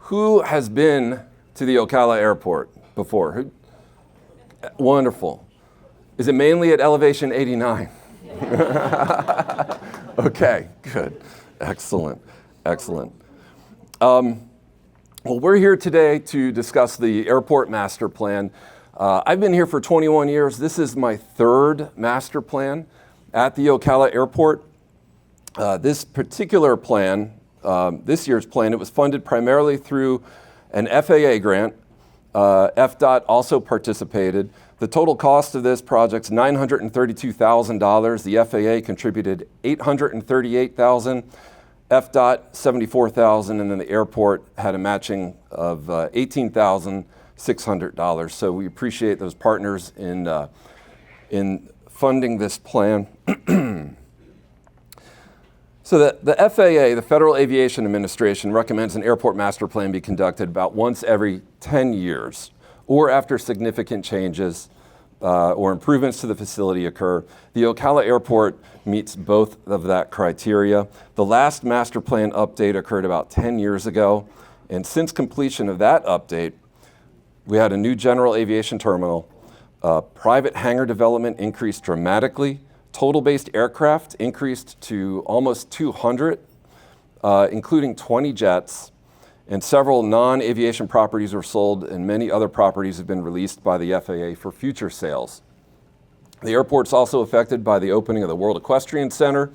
Who has been to the Ocala airport before? Wonderful. Is it mainly at elevation 89? Okay, good. Excellent, excellent. Well, we're here today to discuss the airport master plan. I've been here for 21 years. This is my third master plan at the Ocala airport. This particular plan, this year's plan, it was funded primarily through an FAA grant. FDOT also participated. The total cost of this project's $932,000. The FAA contributed $838,000, FDOT $74,000, and then the airport had a matching of $18,600. So we appreciate those partners in funding this plan. So the FAA, the Federal Aviation Administration, recommends an airport master plan be conducted about once every 10 years, or after significant changes or improvements to the facility occur. The Ocala Airport meets both of that criteria. The last master plan update occurred about 10 years ago, and since completion of that update, we had a new general aviation terminal. Private hangar development increased dramatically. Total based aircraft increased to almost 200, including 20 jets, and several non-aviation properties were sold, and many other properties have been released by the FAA for future sales. The airport's also affected by the opening of the World Equestrian Center,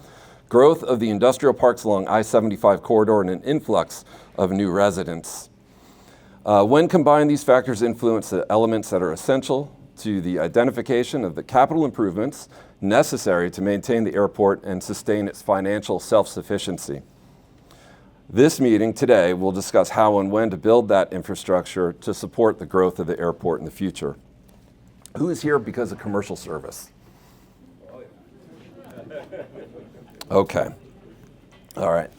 growth of the industrial parks along I-75 corridor, and an influx of new residents. When combined, these factors influence the elements that are essential to the identification of the capital improvements necessary to maintain the airport and sustain its financial self-sufficiency. This meeting today will discuss how and when to build that infrastructure to support the growth of the airport in the future. Who is here because of commercial service? Okay. All right.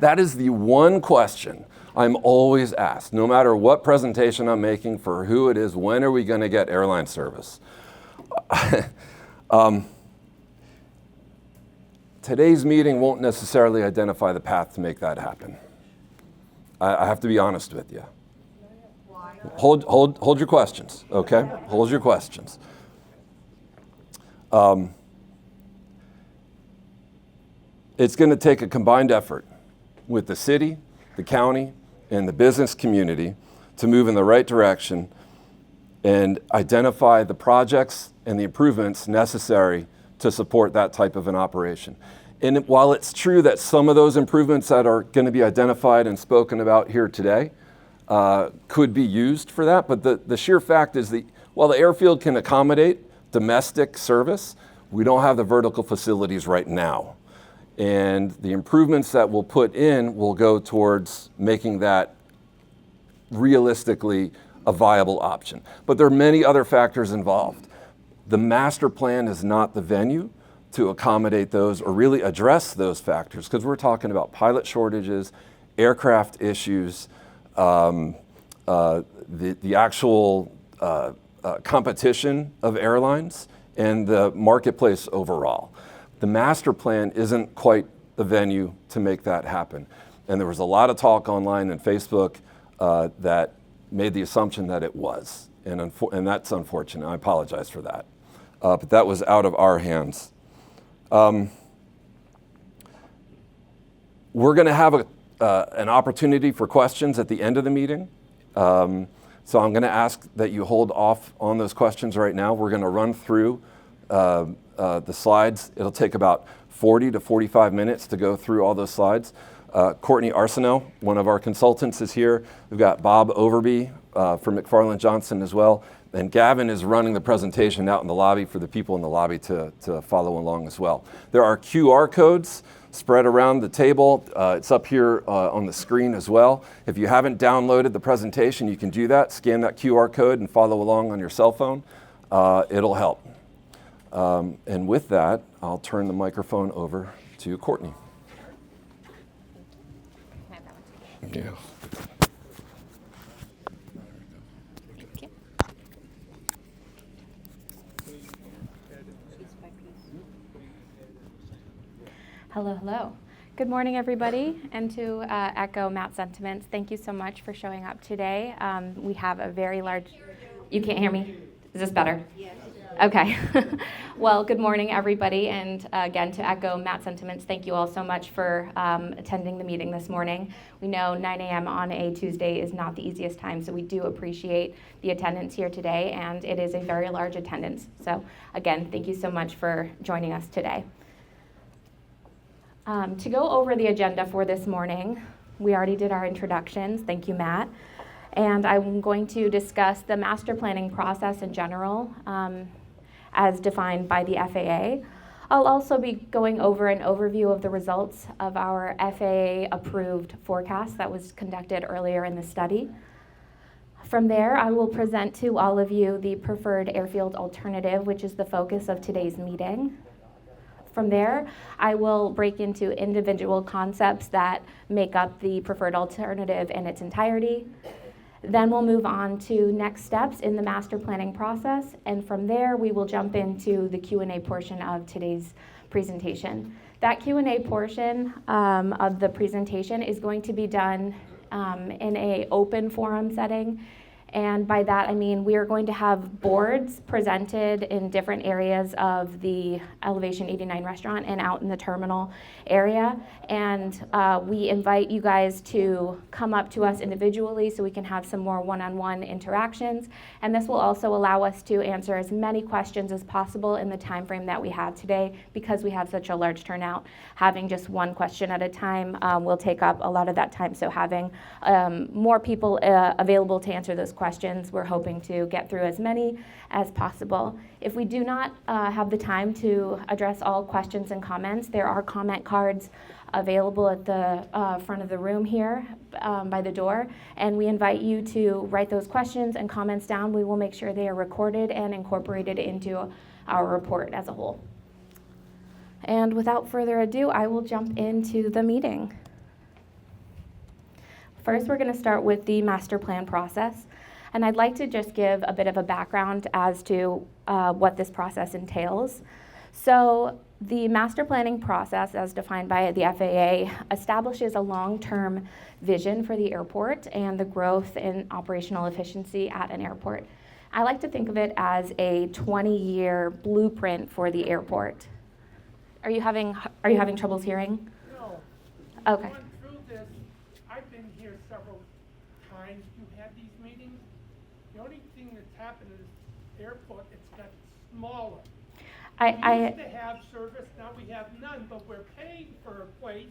That is the one question I'm always asked, no matter what presentation I'm making for who it is, when are we going to get airline service? Today's meeting won't necessarily identify the path to make that happen. I have to be honest with you. Hold your questions, okay? Hold your questions. It's going to take a combined effort with the city, the county, and the business community to move in the right direction and identify the projects and the improvements necessary to support that type of an operation. And while it's true that some of those improvements that are going to be identified and spoken about here today could be used for that, but the sheer fact is that while the airfield can accommodate domestic service, we don't have the vertical facilities right now. And the improvements that we'll put in will go towards making that realistically a viable option. But there are many other factors involved. The master plan is not the venue to accommodate those or really address those factors, because we're talking about pilot shortages, aircraft issues, the actual competition of airlines, and the marketplace overall. The master plan isn't quite the venue to make that happen. And there was a lot of talk online and Facebook that made the assumption that it was. And that's unfortunate. I apologize for that. But that was out of our hands. We're going to have an opportunity for questions at the end of the meeting. So I'm going to ask that you hold off on those questions right now. We're going to run through the slides. It'll take about 40 to 45 minutes to go through all those slides. Courtney Arsenault, one of our consultants, is here. We've got Bob Overby from McFarland Johnson as well. And Gavin is running the presentation out in the lobby for the people in the lobby to follow along as well. There are QR codes spread around the table. It's up here on the screen as well. If you haven't downloaded the presentation, you can do that. Scan that QR code and follow along on your cell phone. It'll help. And with that, I'll turn the microphone over to Courtney. Yeah. Hello, hello. Good morning, everybody, and to echo Matt's sentiments, thank you so much for showing up today. We have a very large... You can't hear me? Is this better? Yes. Okay. Well, good morning, everybody, and again, to echo Matt's sentiments, thank you all so much for attending the meeting this morning. We know 9 a.m. on a Tuesday is not the easiest time, so we do appreciate the attendance here today, and it is a very large attendance. So again, thank you so much for joining us today. To go over the agenda for this morning, we already did our introductions. Thank you, Matt. And I'm going to discuss the master planning process in general, as defined by the FAA. I'll also be going over an overview of the results of our FAA-approved forecast that was conducted earlier in the study. From there, I will present to all of you the preferred airfield alternative, which is the focus of today's meeting. From there, I will break into individual concepts that make up the preferred alternative in its entirety. Then we'll move on to next steps in the master planning process, and from there we will jump into the Q&A portion of today's presentation. That Q&A portion of the presentation is going to be done in an open forum setting. And by that, I mean we are going to have boards presented in different areas of the Elevation 89 restaurant and out in the terminal area. And we invite you guys to come up to us individually so we can have some more one-on-one interactions. And this will also allow us to answer as many questions as possible in the time frame that we have today, because we have such a large turnout. Having just one question at a time will take up a lot of that time. So having more people available to answer those questions, we're hoping to get through as many as possible. If we do not have the time to address all questions and comments, there are comment cards available at the front of the room here by the door, and we invite you to write those questions and comments down. We will make sure they are recorded and incorporated into our report as a whole. And without further ado, I will jump into the meeting. First, we're going to start with the master plan process. And I'd like to just give a bit of a background as to what this process entails. So the master planning process, as defined by the FAA, establishes a long-term vision for the airport and the growth in operational efficiency at an airport. I like to think of it as a 20-year blueprint for the airport. Are you having troubles hearing? No. Okay. Going through this, I've been here several times. You had these meetings. The only thing that's happened is the airport, it's got smaller. We used to have service, now we have none, but we're paying for a place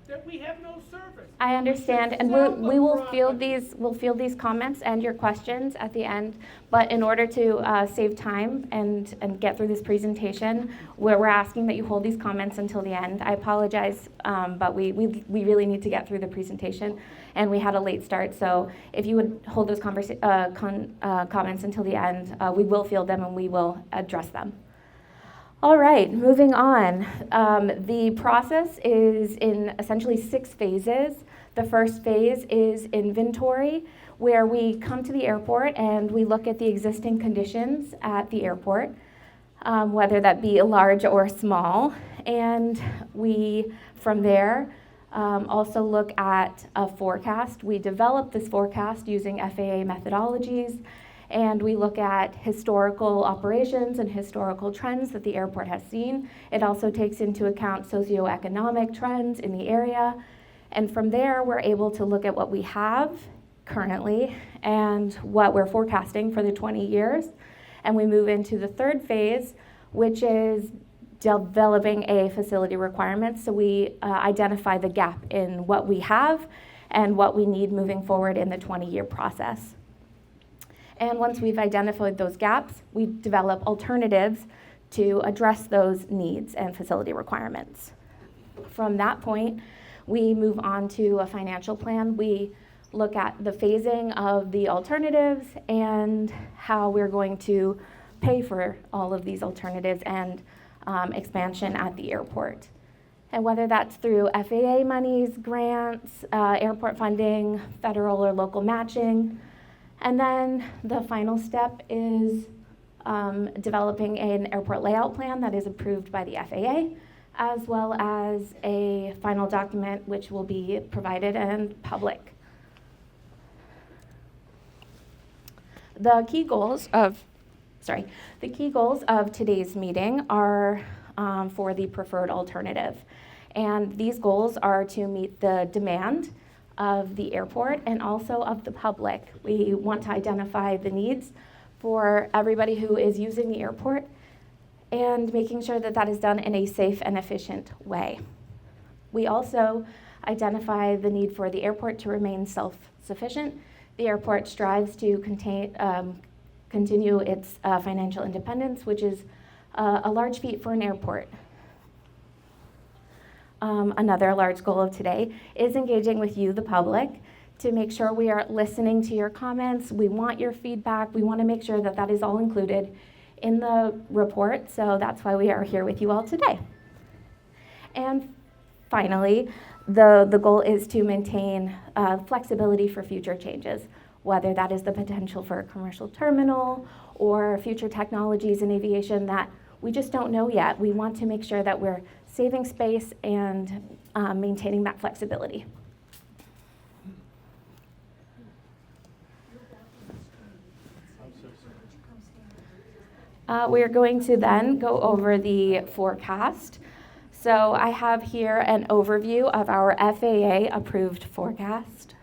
that we have no service. I understand, and we will field these comments and your questions at the end. But in order to save time and get through this presentation, we're asking that you hold these comments until the end. I apologize, but we really need to get through the presentation, and we had a late start. So if you would hold those comments until the end, we will field them and we will address them. All right, moving on. The process is in essentially 6 phases. The first phase is inventory, where we come to the airport and we look at the existing conditions at the airport, whether that be large or small. And we, from there, also look at a forecast. We develop this forecast using FAA methodologies, and we look at historical operations and historical trends that the airport has seen. It also takes into account socioeconomic trends in the area. And from there, we're able to look at what we have currently and what we're forecasting for the 20 years. And we move into the third phase, which is developing a facility requirement. So we identify the gap in what we have and what we need moving forward in the 20-year process. And once we've identified those gaps, we develop alternatives to address those needs and facility requirements. From that point, we move on to a financial plan. We look at the phasing of the alternatives and how we're going to pay for all of these alternatives and expansion at the airport. And whether that's through FAA monies, grants, airport funding, federal or local matching. And then the final step is developing an airport layout plan that is approved by the FAA. as well as a final document which will be provided and public. The key goals of today's meeting are for the preferred alternative. And these goals are to meet the demand of the airport and also of the public. We want to identify the needs for everybody who is using the airport and making sure that that is done in a safe and efficient way. We also identify the need for the airport to remain self-sufficient. The airport strives to continue its financial independence, which is a large feat for an airport. Another large goal of today is engaging with you, the public, to make sure we are listening to your comments. We want your feedback. We want to make sure that that is all included in the report, so that's why we are here with you all today. And finally, the goal is to maintain flexibility for future changes, whether that is the potential for a commercial terminal or future technologies in aviation that we just don't know yet. We want to make sure that we're saving space and maintaining that flexibility. We are going to then go over the forecast. So I have here an overview of our FAA-approved forecast.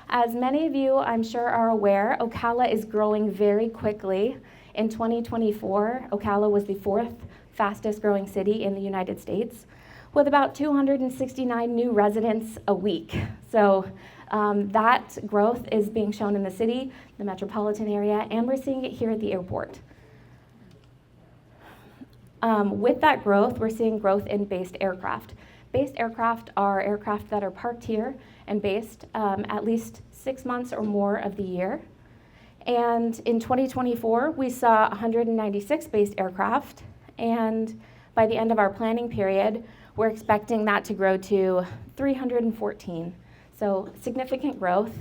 As many of you, I'm sure, are aware, Ocala is growing very quickly. In 2024, Ocala was the fourth fastest growing city in the United States, with about 269 new residents a week. So that growth is being shown in the city, the metropolitan area, and we're seeing it here at the airport. With that growth, we're seeing growth in based aircraft. Based aircraft are aircraft that are parked here and based at least 6 months or more of the year. And in 2024, we saw 196 based aircraft, and by the end of our planning period, we're expecting that to grow to 314. So significant growth.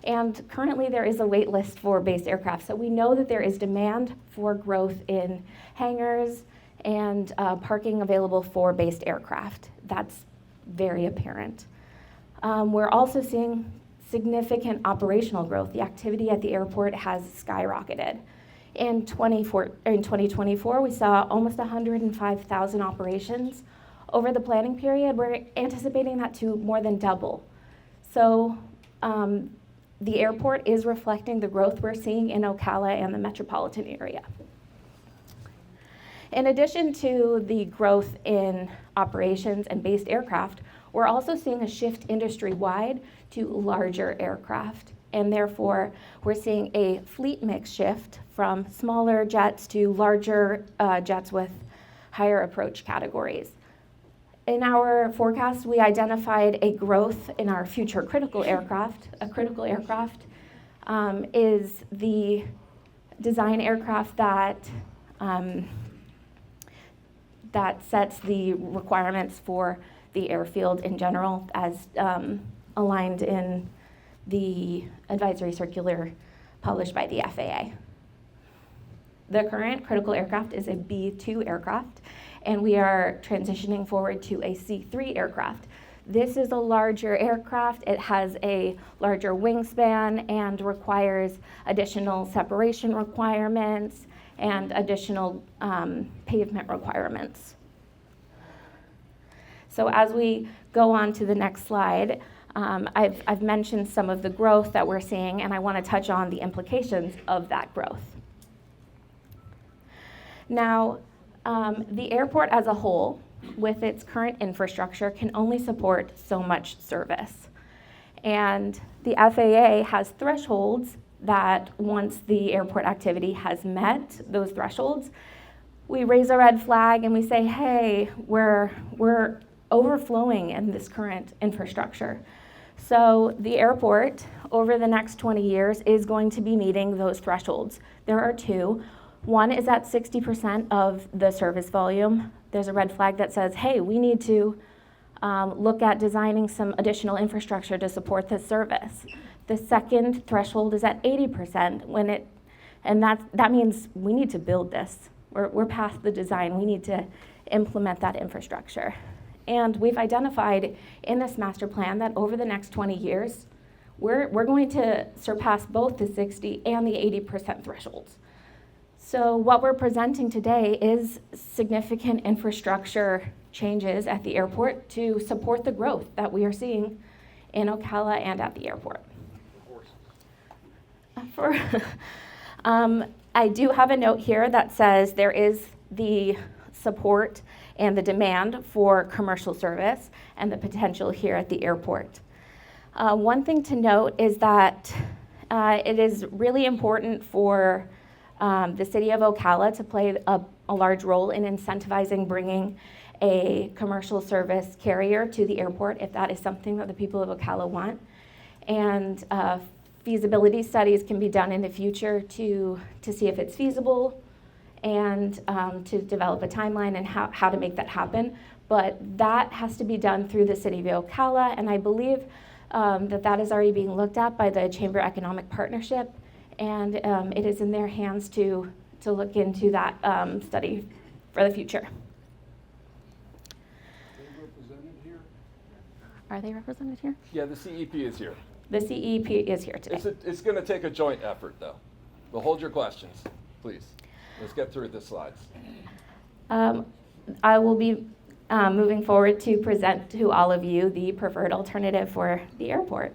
And currently there is a wait list for based aircraft. So we know that there is demand for growth in hangars and parking available for based aircraft. That's very apparent. We're also seeing significant operational growth. The activity at the airport has skyrocketed. In 2024, we saw almost 105,000 operations. Over the planning period, we're anticipating that to more than double. So the airport is reflecting the growth we're seeing in Ocala and the metropolitan area. In addition to the growth in operations and based aircraft, we're also seeing a shift industry-wide to larger aircraft. And therefore, we're seeing a fleet mix shift from smaller jets to larger jets with higher approach categories. In our forecast, we identified a growth in our future critical aircraft. A critical aircraft is the design aircraft that sets the requirements for the airfield in general, as aligned in the advisory circular published by the FAA. The current critical aircraft is a B2 aircraft, and we are transitioning forward to a C3 aircraft. This is a larger aircraft. It has a larger wingspan and requires additional separation requirements and additional pavement requirements. So as we go on to the next slide, I've mentioned some of the growth that we're seeing, and I want to touch on the implications of that growth. Now, the airport as a whole, with its current infrastructure, can only support so much service. And the FAA has thresholds that once the airport activity has met those thresholds, we raise a red flag and we say, hey, we're overflowing in this current infrastructure. So the airport, over the next 20 years, is going to be meeting those thresholds. There are two. One is at 60% of the service volume. There's a red flag that says, hey, we need to look at designing some additional infrastructure to support this service. The second threshold is at 80%, and that means we need to build this. We're past the design. We need to implement that infrastructure. And we've identified in this master plan that over the next 20 years, we're going to surpass both the 60 and the 80% thresholds. So what we're presenting today is significant infrastructure changes at the airport to support the growth that we are seeing in Ocala and at the airport. I do have a note here that says there is the support and the demand for commercial service and the potential here at the airport. One thing to note is that it is really important for the city of Ocala to play a large role in incentivizing bringing a commercial service carrier to the airport if that is something that the people of Ocala want. And feasibility studies can be done in the future to see if it's feasible and to develop a timeline and how to make that happen. But that has to be done through the city of Ocala, and I believe that is already being looked at by the Chamber Economic Partnership, and it is in their hands to look into that study for the future. Are they represented here? Yeah, the CEP is here. The CEP is here today. It's going to take a joint effort, though. But hold your questions, please. Let's get through the slides. I will be moving forward to present to all of you the preferred alternative for the airport.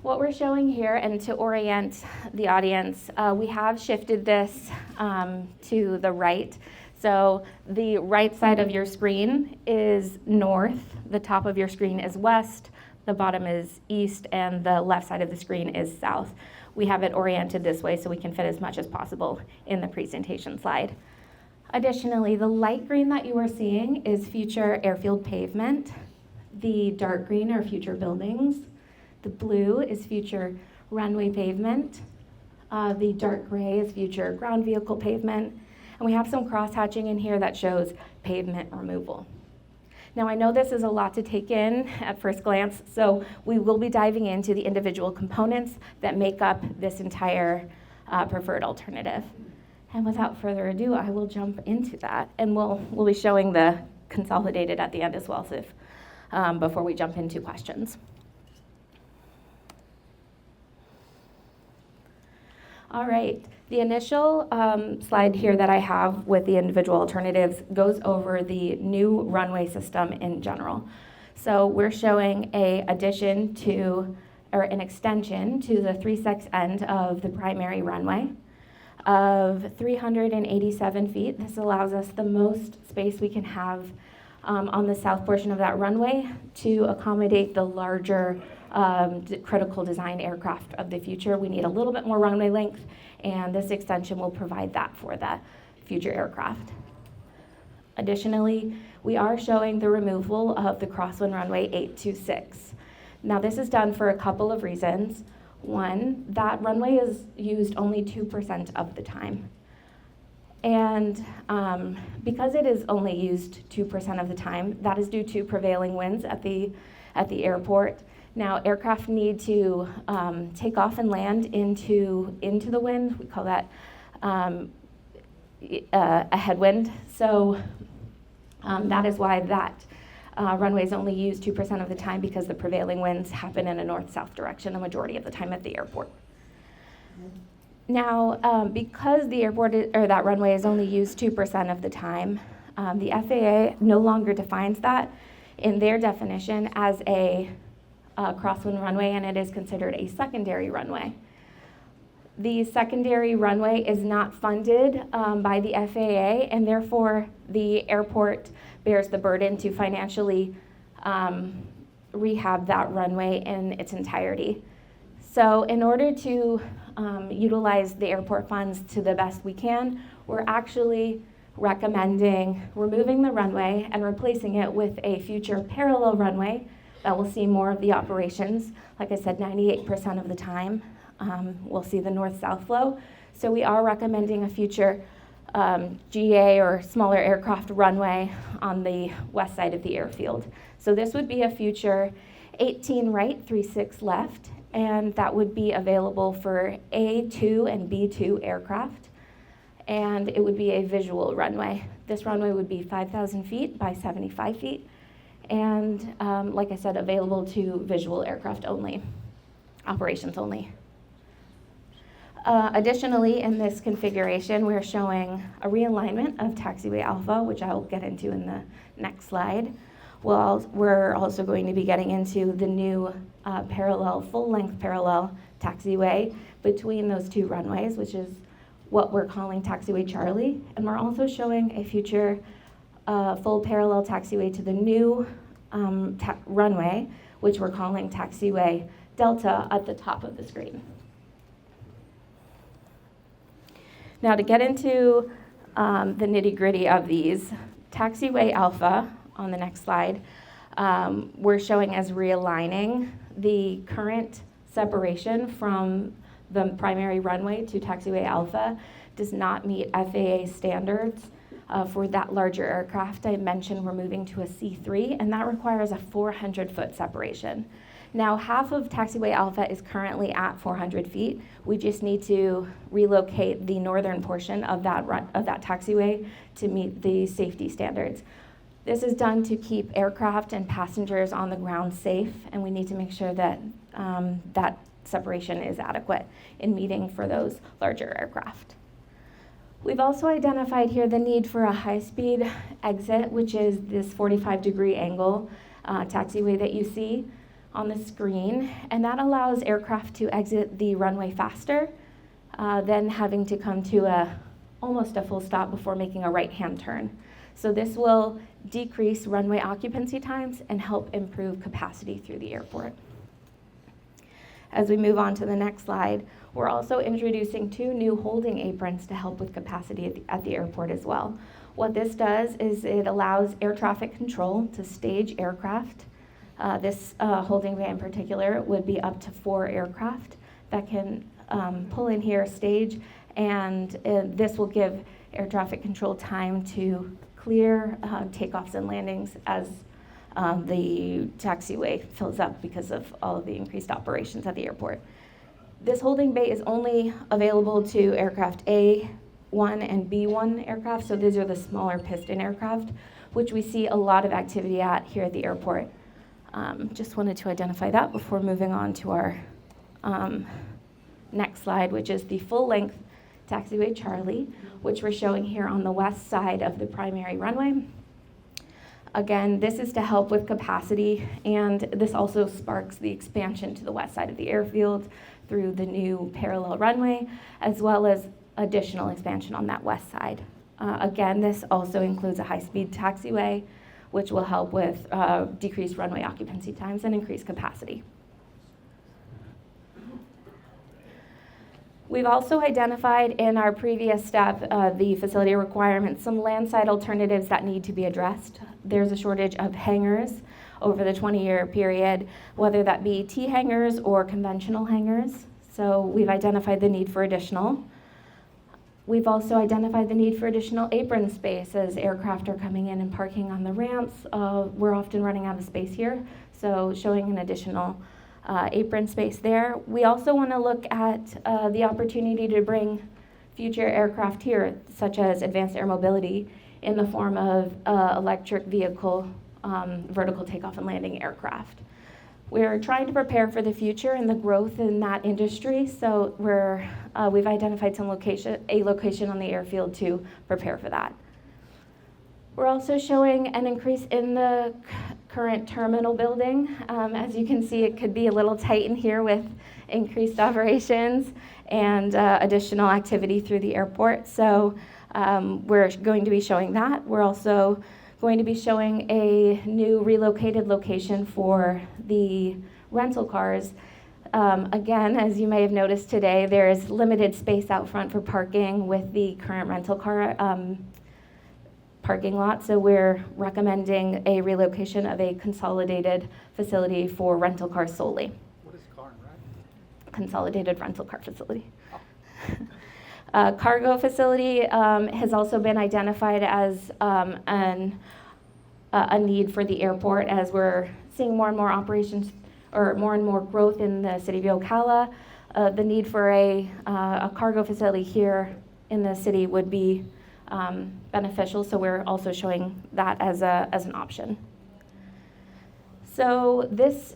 What we're showing here, and to orient the audience, we have shifted this to the right. So the right side of your screen is north, the top of your screen is west, the bottom is east, and the left side of the screen is south. We have it oriented this way so we can fit as much as possible in the presentation slide. Additionally, the light green that you are seeing is future airfield pavement. The dark green are future buildings. The blue is future runway pavement. The dark gray is future ground vehicle pavement. And we have some crosshatching in here that shows pavement removal. Now, I know this is a lot to take in at first glance, so we will be diving into the individual components that make up this entire preferred alternative. And without further ado, I will jump into that, and we'll be showing the consolidated at the end as well, so if, before we jump into questions. All right, the initial slide here that I have with the individual alternatives goes over the new runway system in general. So we're showing an addition to, or an extension to the 3/6 end of the primary runway of 387 feet. This allows us the most space we can have on the south portion of that runway to accommodate the larger critical design aircraft of the future. We need a little bit more runway length, and this extension will provide that for the future aircraft. Additionally, we are showing the removal of the crosswind runway 826. Now, this is done for a couple of reasons. One, that runway is used only 2% of the time. And because it is only used 2% of the time, that is due to prevailing winds at the airport. Now, aircraft need to take off and land into the wind. We call that a headwind. So that is why that runway is only used 2% of the time, because the prevailing winds happen in a north-south direction the majority of the time at the airport. Now, because the airport or that runway is only used 2% of the time, the FAA no longer defines that in their definition as a crosswind runway, and it is considered a secondary runway. The secondary runway is not funded by the FAA, and therefore the airport bears the burden to financially rehab that runway in its entirety. So in order to utilize the airport funds to the best we can, we're actually recommending removing the runway and replacing it with a future parallel runway that will see more of the operations. Like I said, 98% of the time, we'll see the north-south flow. So we are recommending a future GA or smaller aircraft runway on the west side of the airfield. So this would be a future 18 right, 36 left, and that would be available for A2 and B2 aircraft. And it would be a visual runway. This runway would be 5,000 feet by 75 feet, and like I said, available to visual aircraft only, operations only. Additionally, in this configuration, we're showing a realignment of taxiway alpha, which I'll get into in the next slide. We're also going to be getting into the new full-length parallel taxiway between those two runways, which is what we're calling Taxiway Charlie. And we're also showing a future full parallel taxiway to the new runway, which we're calling Taxiway Delta at the top of the screen. Now to get into the nitty-gritty of these, Taxiway Alpha, on the next slide, we're showing as realigning the current separation from the primary runway to Taxiway Alpha does not meet FAA standards for that larger aircraft. I mentioned we're moving to a C3, and that requires a 400-foot separation. Now, half of Taxiway Alpha is currently at 400 feet. We just need to relocate the northern portion of that taxiway to meet the safety standards. This is done to keep aircraft and passengers on the ground safe, and we need to make sure that that separation is adequate in meeting for those larger aircraft. We've also identified here the need for a high-speed exit, which is this 45-degree angle taxiway that you see on the screen, and that allows aircraft to exit the runway faster than having to come to almost a full stop before making a right-hand turn. So this will decrease runway occupancy times and help improve capacity through the airport. As we move on to the next slide, we're also introducing 2 new holding aprons to help with capacity at the airport as well. What this does is it allows air traffic control to stage aircraft. This holding bay in particular would be up to 4 aircraft that can pull in here, stage, and this will give air traffic control time to clear takeoffs and landings as the taxiway fills up because of all of the increased operations at the airport. This holding bay is only available to aircraft A1 and B1 aircraft, so these are the smaller piston aircraft, which we see a lot of activity at here at the airport. Just wanted to identify that before moving on to our next slide, which is the full-length Taxiway Charlie, which we're showing here on the west side of the primary runway. Again, this is to help with capacity, and this also sparks the expansion to the west side of the airfield through the new parallel runway, as well as additional expansion on that west side. Again, this also includes a high-speed taxiway, which will help with decreased runway occupancy times and increased capacity. We've also identified in our previous step, the facility requirements, some landside alternatives that need to be addressed. There's a shortage of hangars over the 20-year period, whether that be T hangars or conventional hangars. So we've identified the need for additional. We've also identified the need for additional apron space as aircraft are coming in and parking on the ramps. We're often running out of space here, so showing an additional apron space there. We also want to look at the opportunity to bring future aircraft here, such as advanced air mobility, in the form of electric vehicle vertical takeoff and landing aircraft. We're trying to prepare for the future and the growth in that industry, so we've identified a location on the airfield to prepare for that. We're also showing an increase in the current terminal building. As you can see, it could be a little tight in here with increased operations and additional activity through the airport. So we're going to be showing that. We're also going to be showing a new relocated location for the rental cars. Again, as you may have noticed today, there is limited space out front for parking with the current rental car parking lot, so we're recommending a relocation of a consolidated facility for rental cars solely. What is car and rent? Consolidated rental car facility. Cargo facility has also been identified as a need for the airport as we're seeing more and more operations or more and more growth in the city of Ocala. The need for a cargo facility here in the city would be beneficial, so we're also showing that as an option. So this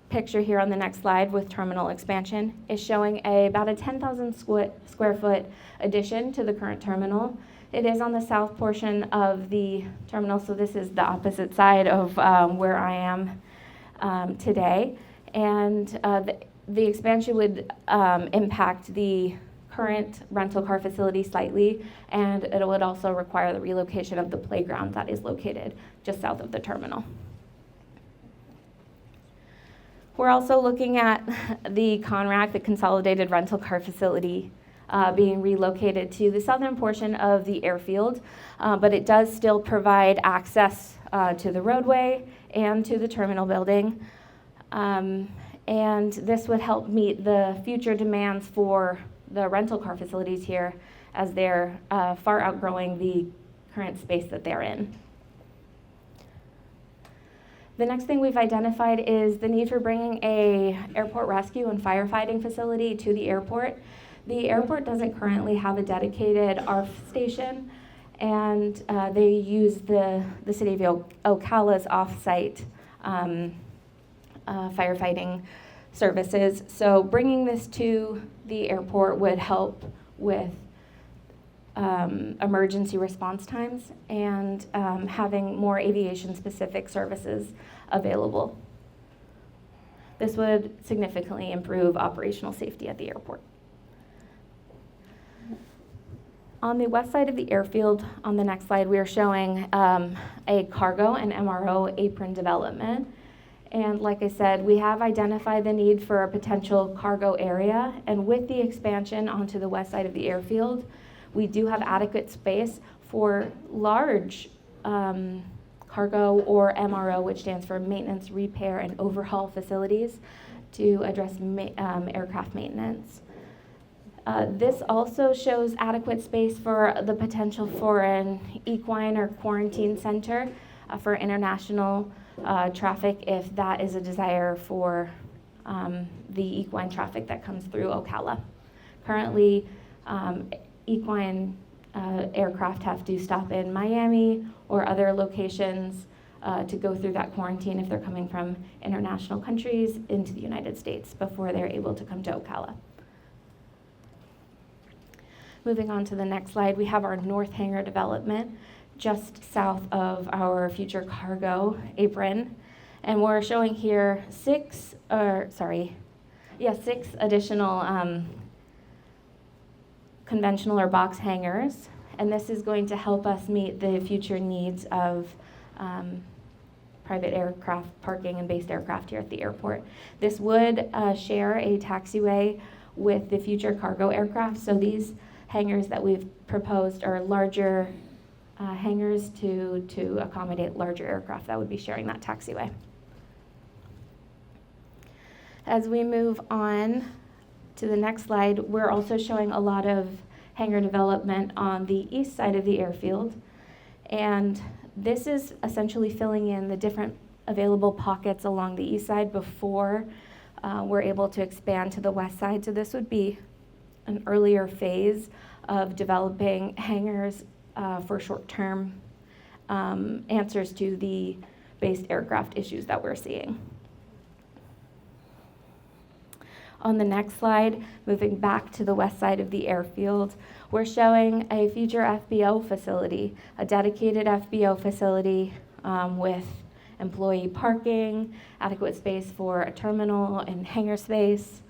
picture here on the next slide with terminal expansion is showing about a 10,000 square foot addition to the current terminal. It is on the south portion of the terminal, so this is the opposite side of where I am today. And the expansion would impact the current rental car facility slightly, and it would also require the relocation of the playground that is located just south of the terminal. We're also looking at the CONRAC, the Consolidated Rental Car Facility, being relocated to the southern portion of the airfield, but it does still provide access to the roadway and to the terminal building. And this would help meet the future demands for the rental car facilities here as they're far outgrowing the current space that they're in. The next thing we've identified is the need for bringing a airport rescue and firefighting facility to the airport. The airport doesn't currently have a dedicated ARF station, and they use the city of Ocala's off-site firefighting services. So bringing this to the airport would help with emergency response times and having more aviation-specific services available. This would significantly improve operational safety at the airport. On the west side of the airfield, on the next slide, we are showing a cargo and MRO apron development. And like I said, we have identified the need for a potential cargo area, and with the expansion onto the west side of the airfield, we do have adequate space for large cargo or MRO, which stands for maintenance, repair, and overhaul facilities to address aircraft maintenance. This also shows adequate space for the potential for an equine or quarantine center for international traffic, if that is a desire for the equine traffic that comes through Ocala. Currently, equine aircraft have to stop in Miami or other locations to go through that quarantine if they're coming from international countries into the United States before they're able to come to Ocala. Moving on to the next slide, we have our north hangar development just south of our future cargo apron. And we're showing here six additional conventional or box hangars. And this is going to help us meet the future needs of private aircraft parking and based aircraft here at the airport. This would share a taxiway with the future cargo aircraft. So these hangars that we've proposed are larger hangars to accommodate larger aircraft that would be sharing that taxiway. As we move on to the next slide, we're also showing a lot of hangar development on the east side of the airfield. And this is essentially filling in the different available pockets along the east side before we're able to expand to the west side. So this would be an earlier phase of developing hangars for short-term answers to the based aircraft issues that we're seeing. On the next slide, moving back to the west side of the airfield, we're showing a future FBO facility, a dedicated FBO facility with employee parking, adequate space for a terminal and hangar space.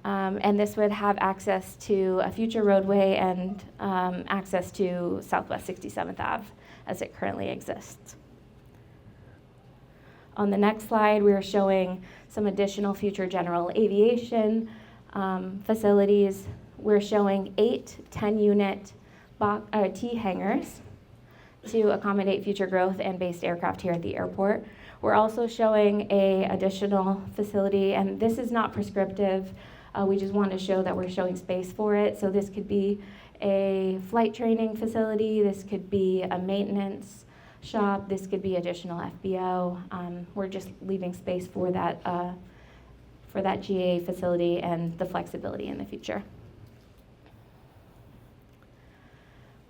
And this would have access to a future roadway and access to Southwest 67th Ave as it currently exists. On the next slide, we are showing some additional future general aviation facilities. We're showing 8 10-unit T hangars to accommodate future growth and based aircraft here at the airport. We're also showing an additional facility, and this is not prescriptive. We just want to show that we're showing space for it. So this could be a flight training facility. This could be a maintenance shop. This could be additional FBO. We're just leaving space for that GA facility and the flexibility in the future.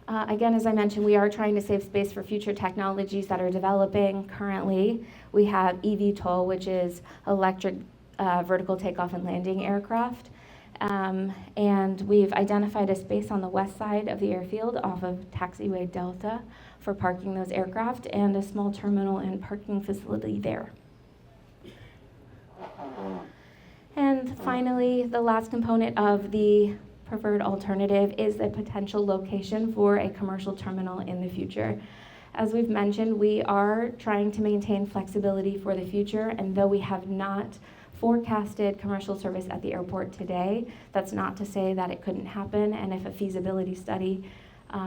Again, as I mentioned, we are trying to save space for future technologies that are developing currently. We have eVTOL, which is electric vertical takeoff and landing aircraft. And we've identified a space on the west side of the airfield off of Taxiway Delta for parking those aircraft and a small terminal and parking facility there. And finally, the last component of the preferred alternative is the potential location for a commercial terminal in the future. As we've mentioned, we are trying to maintain flexibility for the future, and though we have not forecasted commercial service at the airport today, that's not to say that it couldn't happen, and if a feasibility study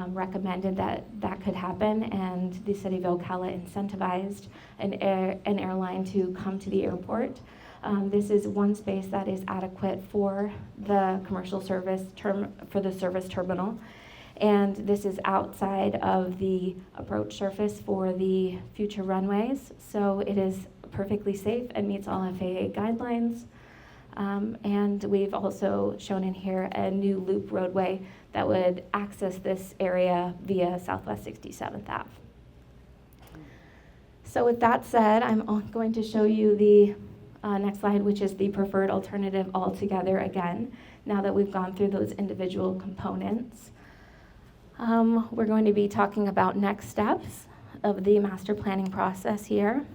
recommended that that could happen and the city of Ocala incentivized an airline to come to the airport, this is one space that is adequate for the commercial service for the service terminal. And this is outside of the approach surface for the future runways. So it is perfectly safe and meets all FAA guidelines. And we've also shown in here a new loop roadway that would access this area via Southwest 67th Ave. So with that said, I'm going to show you the next slide, which is the preferred alternative altogether again, now that we've gone through those individual components. We're going to be talking about next steps of the master planning process here.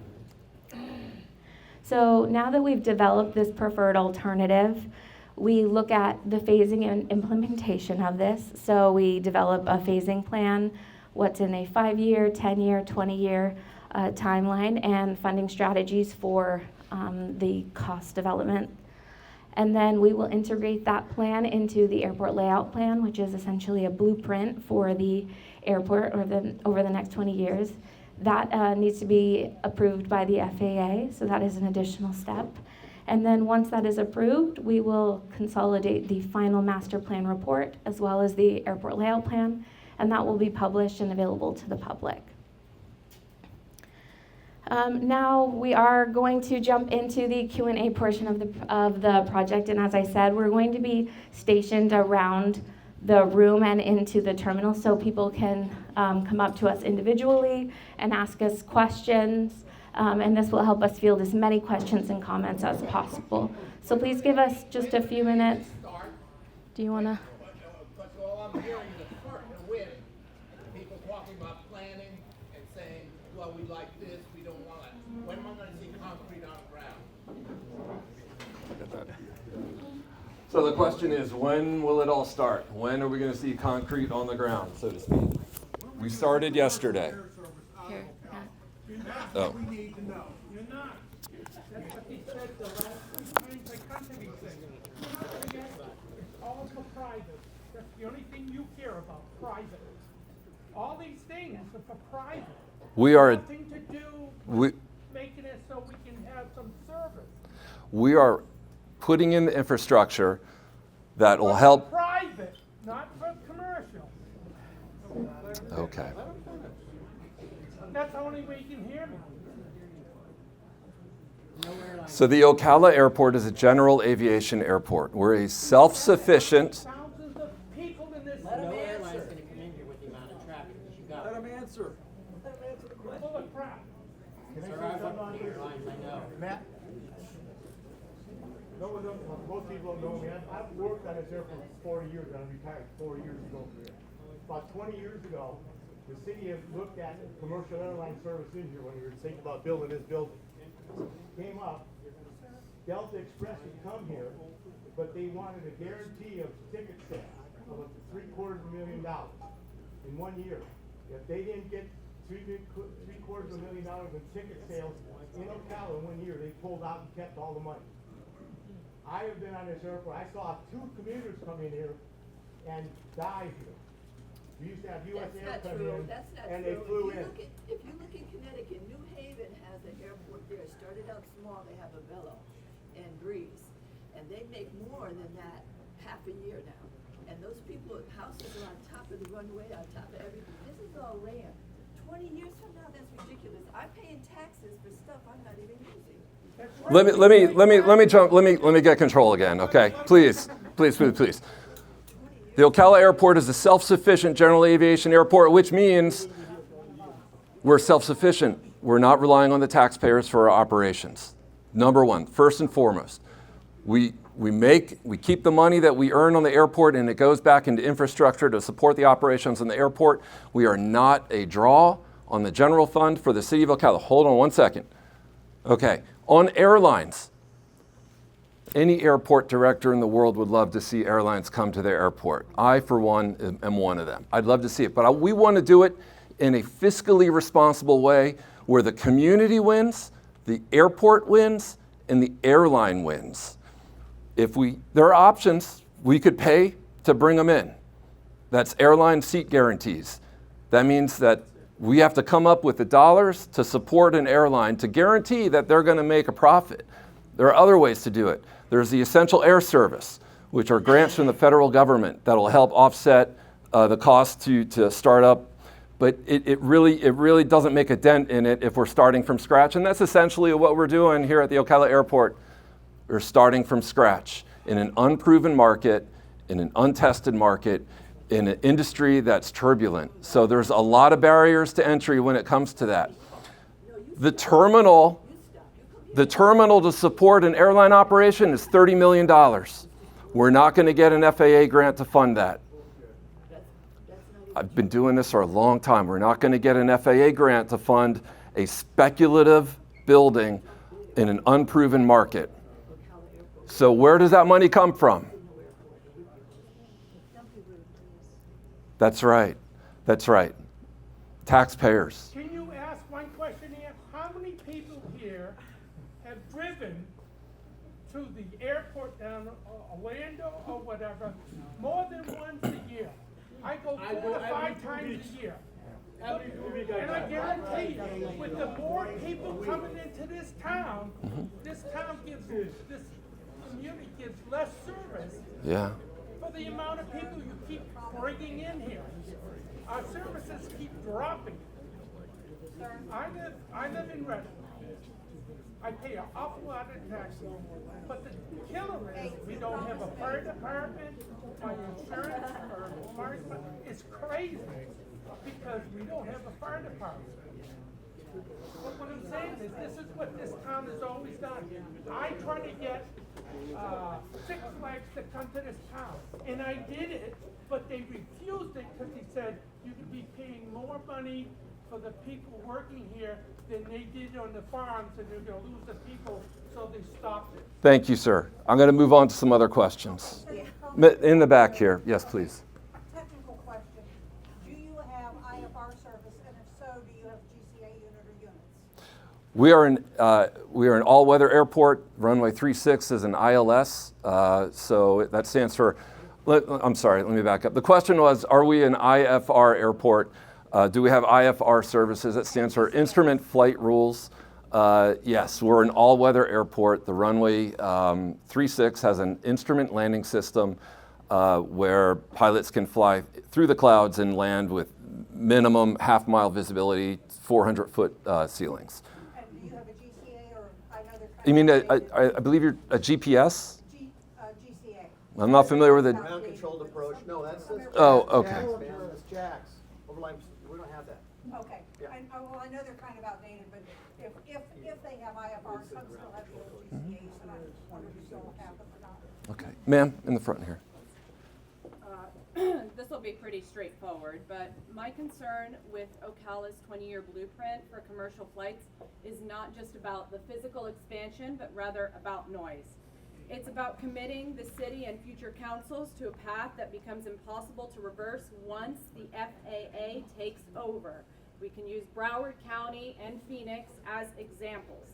So now that we've developed this preferred alternative, we look at the phasing and implementation of this. So we develop a phasing plan, what's in a 5-year, 10-year, 20-year timeline, and funding strategies for the cost development. And then we will integrate that plan into the airport layout plan, which is essentially a blueprint for the airport over the next 20 years. That needs to be approved by the FAA, so that is an additional step. And then once that is approved, we will consolidate the final master plan report as well as the airport layout plan, and that will be published and available to the public. Now we are going to jump into the Q&A portion of the project, and as I said, we're going to be stationed around the room and into the terminal so people can come up to us individually and ask us questions, and this will help us field as many questions and comments as possible. So please give us just a few minutes. Do you want to? All I'm hearing is a fart and a wind. People talking about planning and saying, well, we like this, we don't want it. When am I going to see concrete on the ground? So the question is, when will it all start? When are we going to see concrete on the ground, so to speak? We started yesterday. Here. Oh. We need to know. You're not. That's what he said the last 3 times I come to these things. It's all for private. That's the only thing you care about, private. All these things are for private. We are Nothing to do with making it so we can have some service. we are putting in the infrastructure that will But help. for private, not for commercial. Okay. That's the only way you can hear me. So the Ocala Airport is a general aviation airport. We're a self-sufficient. Thousands of people in this. No airline's gonna come in here with the amount of traffic that you got. Let him answer. Full of crap. Sir, I've worked for the airlines, I know. Matt? No one knows, most people don't know me. I've worked on this airport for 40 years, and I retired 4 years ago. About 20 years ago, the city has looked at commercial airline service in here when we were thinking about building this building. Came up, Delta Express would come here, but they wanted a guarantee of ticket sales of $750,000 in 1 year. If they didn't get $750,000 in ticket sales in Ocala in 1 year, they pulled out and kept all the money. I have been on this airport. I saw 2 commuters come in here and die here. We used to have U.S. Air come in, and they flew in. If you look in Connecticut, New Haven has an airport there. Started out small, they have a Velo and Breeze. And they make more than that half a year now. And those people, houses are on top of the runway, on top of everything. This is all land. 20 years from now, that's ridiculous. I'm paying taxes for stuff I'm not even using. Let me get control again. Okay, please. 20 The Ocala Airport is a self-sufficient general aviation airport, which means we're self-sufficient. We're not relying on the taxpayers for our operations. Number one, first and foremost, we keep the money that we earn on the airport and it goes back into infrastructure to support the operations on the airport. We are not a draw on the general fund for the city of Ocala. Hold on one second. Okay, on airlines, any airport director in the world would love to see airlines come to their airport. I, for one, am one of them. I'd love to see it, but we want to do it in a fiscally responsible way where the community wins, the airport wins, and the airline wins. There are options. We could pay to bring them in. That's airline seat guarantees. That means that we have to come up with the dollars to support an airline to guarantee that they're going to make a profit. There are other ways to do it. There's the Essential Air Service, which are grants from the federal government that'll help offset the cost to start up. But it really doesn't make a dent in it if we're starting from scratch. And that's essentially what we're doing here at the Ocala Airport. We're starting from scratch in an unproven market, in an untested market, in an industry that's turbulent. So there's a lot of barriers to entry when it comes to that. The terminal to support an airline operation is $30 million. We're not going to get an FAA grant to fund that. I've been doing this for a long time. We're not going to get an FAA grant to fund a speculative building in an unproven market. So where does that money come from? That's right. That's right. Taxpayers. Can you ask one question here? How many people here have driven to the airport down Orlando or whatever more than once a year? I go 4 to 5 times a year. And I guarantee you, with the more people coming into this town gives, this community gives less service Yeah. for the amount of people you keep bringing in here. Our services keep dropping. I live in Redmond. I pay an awful lot of taxes, but the killer is we don't have a fire department, my insurance, or fire department. It's crazy because we don't have a fire department. But what I'm saying is, this is what this town has always done. I try to get Six Flags to come to this town, and I did it, but they refused it because they said you could be paying more money for the people working here than they did on the farms, and they're going to lose the people, so they stopped it. Thank you, sir. I'm going to move on to some other questions. In the back here. Yes, please. Technical question. Do you have IFR service, and if so, do you have GCA unit or units? We are an all-weather airport. Runway 36 is an ILS, so that stands for, I'm sorry, let me back up. The question was, are we an IFR airport? Do we have IFR services? That stands for Instrument Flight Rules. Yes, we're an all-weather airport. The runway 36 has an instrument landing system where pilots can fly through the clouds and land with minimum half-mile visibility, 400-foot ceilings. And do you have a GCA or another? You mean, I believe you're a GPS? GCA. I'm not familiar with it. Ground controlled approach, no, that's. Oh, okay. Jacks, man, that's Jacks. Overline, we don't have that. Okay. Yeah. Well, I know they're kind of outdated, but if they have IFR, some still have the old GCAs, and I wonder if you still have them or not. Okay. Ma'am, in the front here. This will be pretty straightforward, but my concern with Ocala's 20-year blueprint for commercial flights is not just about the physical expansion, but rather about noise. It's about committing the city and future councils to a path that becomes impossible to reverse once the FAA takes over. We can use Broward County and Phoenix as examples.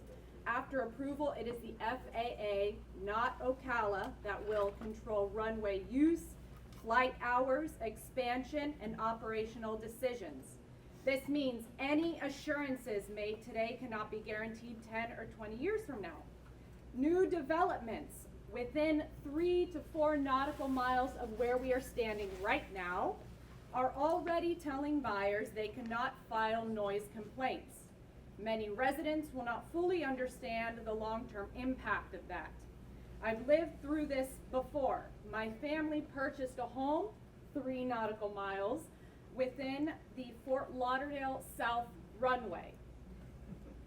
After approval, it is the FAA, not Ocala, that will control runway use, flight hours, expansion, and operational decisions. This means any assurances made today cannot be guaranteed 10 or 20 years from now. New developments within 3 to 4 nautical miles of where we are standing right now are already telling buyers they cannot file noise complaints. Many residents will not fully understand the long-term impact of that. I've lived through this before. My family purchased a home 3 nautical miles within the Fort Lauderdale South runway.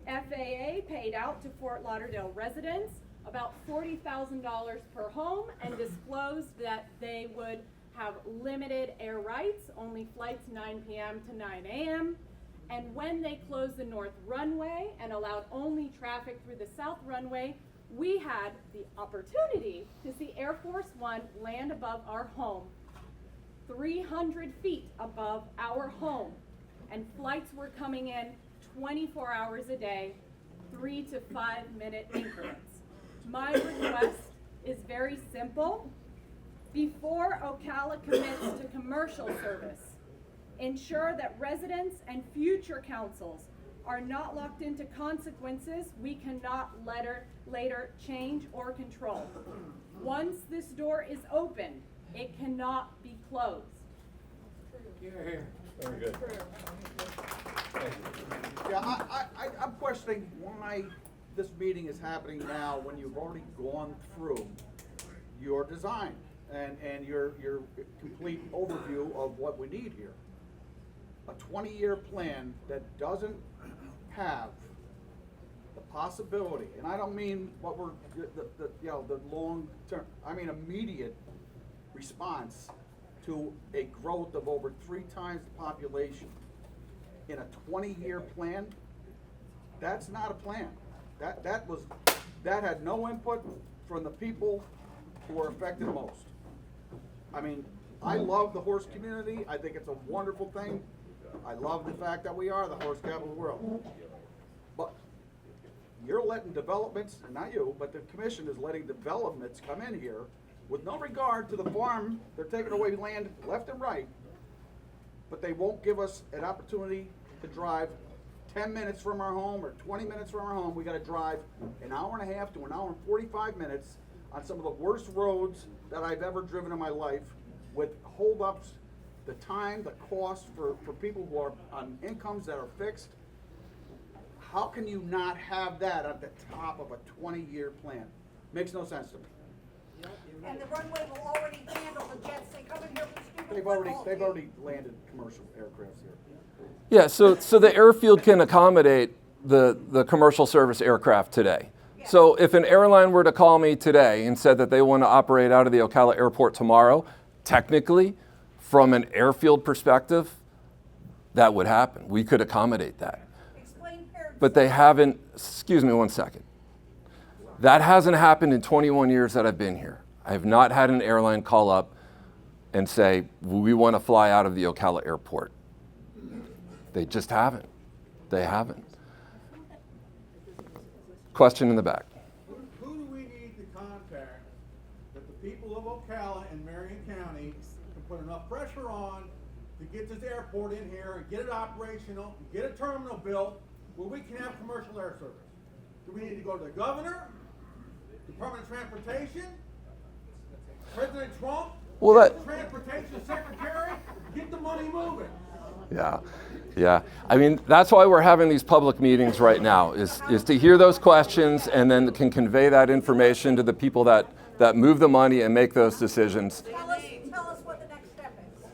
FAA paid out to Fort Lauderdale residents about $40,000 per home and disclosed that they would have limited air rights, only flights 9 p.m. to 9 a.m. And when they closed the north runway and allowed only traffic through the south runway, we had the opportunity to see Air Force One land above our home, 300 feet above our home. And flights were coming in 24 hours a day, 3 to 5 minute increments. My request is very simple. Before Ocala commits to commercial service, ensure that residents and future councils are not locked into consequences we cannot later change or control. Once this door is open, it cannot be closed. Very good. Yeah, I'm questioning why this meeting is happening now when you've already gone through your design and your complete overview of what we need here. A 20-year plan that doesn't have the possibility, and I don't mean what we're the long term. I mean immediate response to a growth of over 3 times the population in a 20-year plan. That's not a plan. That had no input from the people who are affected most. I mean, I love the horse community. I think it's a wonderful thing. I love the fact that we are the horse capital of the world. But you're letting developments, not you, but the commission is letting developments come in here with no regard to the farm. They're taking away land left and right, but they won't give us an opportunity to drive 10 minutes from our home or 20 minutes from our home. We got to drive an hour and a half to an hour and 45 minutes on some of the worst roads that I've ever driven in my life, with holdups, the time, the cost for people who are on incomes that are fixed. How can you not have that at the top of a 20-year plan? Makes no sense to me. And the runway will already handle the jets. They come in here with stupid They've already landed commercial aircrafts here. Yeah, so the airfield can accommodate the commercial service aircraft today. Yeah. So if an airline were to call me today and said that they want to operate out of the Ocala airport tomorrow, technically, from an airfield perspective, that would happen. We could accommodate that. Explain parents. But they haven't, excuse me one second. That hasn't happened in 21 years that I've been here. I have not had an airline call up and say, we want to fly out of the Ocala airport. They just haven't. They haven't. Question in the back. Who do we need to contact that the people of Ocala and Marion County can put enough pressure on to get this airport in here and get it operational, and get a terminal built where we can have commercial air service? Do we need to go to the governor, Department of Transportation, President Trump, Transportation Secretary? Get the money moving. Yeah. I mean, that's why we're having these public meetings right now, is to hear those questions and then can convey that information to the people that move the money and make those decisions. Tell us what the next step is.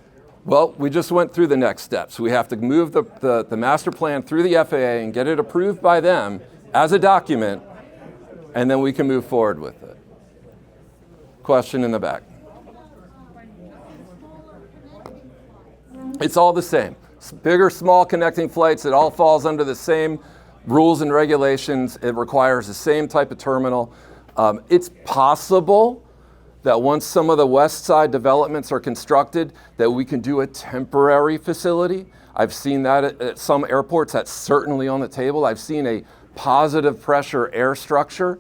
Well, we just went through the next steps. We have to move the master plan through the FAA and get it approved by them as a document, and then we can move forward with it. Question in the back. It's all the same. Big or small connecting flights, it all falls under the same rules and regulations. It requires the same type of terminal. It's possible that once some of the west side developments are constructed, that we can do a temporary facility. I've seen that at some airports. That's certainly on the table. I've seen a positive pressure air structure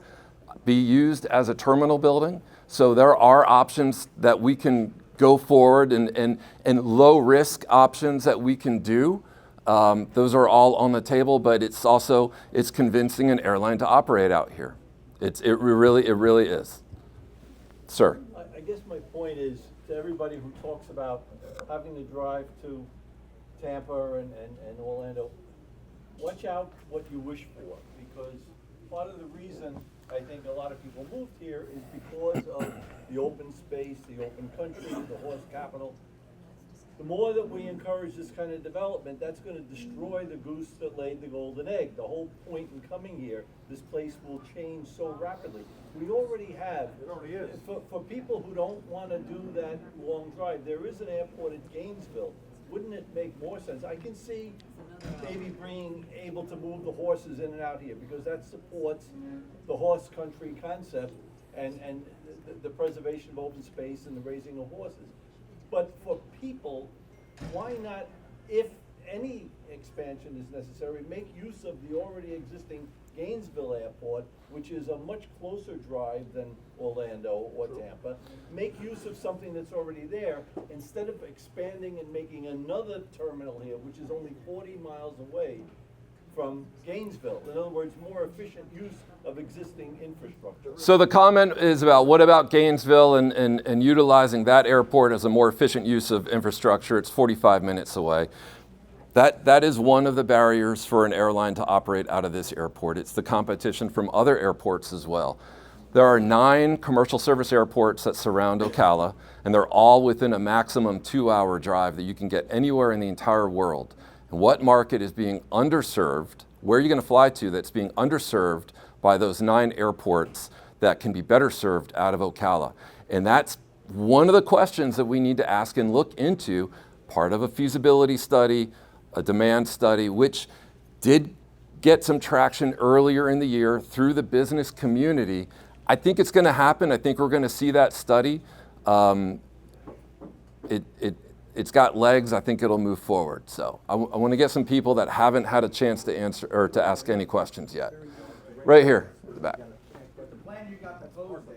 be used as a terminal building. So there are options that we can go forward and low risk options that we can do. Those are all on the table, but it's convincing an airline to operate out here. It really is. Sir. I guess my point is to everybody who talks about having to drive to Tampa and Orlando, watch out what you wish for, because part of the reason I think a lot of people moved here is because of the open space, the open country, the horse capital. The more that we encourage this kind of development, that's gonna destroy the goose that laid the golden egg. The whole point in coming here, this place will change so rapidly. We already have. It already is. For people who don't wanna do that long drive, there is an airport at Gainesville. Wouldn't it make more sense? I can see maybe being able to move the horses in and out here, because that supports the horse country concept and the preservation of open space and the raising of horses. But for people, why not, if any expansion is necessary, make use of the already existing Gainesville Airport, which is a much closer drive than Orlando or Tampa. Make use of something that's already there, instead of expanding and making another terminal here, which is only 40 miles away from Gainesville. In other words, more efficient use of existing infrastructure. So the comment is about what about Gainesville and utilizing that airport as a more efficient use of infrastructure. It's 45 minutes away. That is one of the barriers for an airline to operate out of this airport. It's the competition from other airports as well. There are 9 commercial service airports that surround Ocala, and they're all within a maximum 2-hour drive that you can get anywhere in the entire world. And what market is being underserved? Where are you going to fly to that's being underserved by those 9 airports that can be better served out of Ocala? And that's one of the questions that we need to ask and look into, part of a feasibility study, a demand study, which did get some traction earlier in the year through the business community. I think it's going to happen. I think we're going to see that study. It's got legs. I think it'll move forward. So I want to get some people that haven't had a chance to answer or to ask any questions yet. Right here, at the back. But the plan you got proposed there,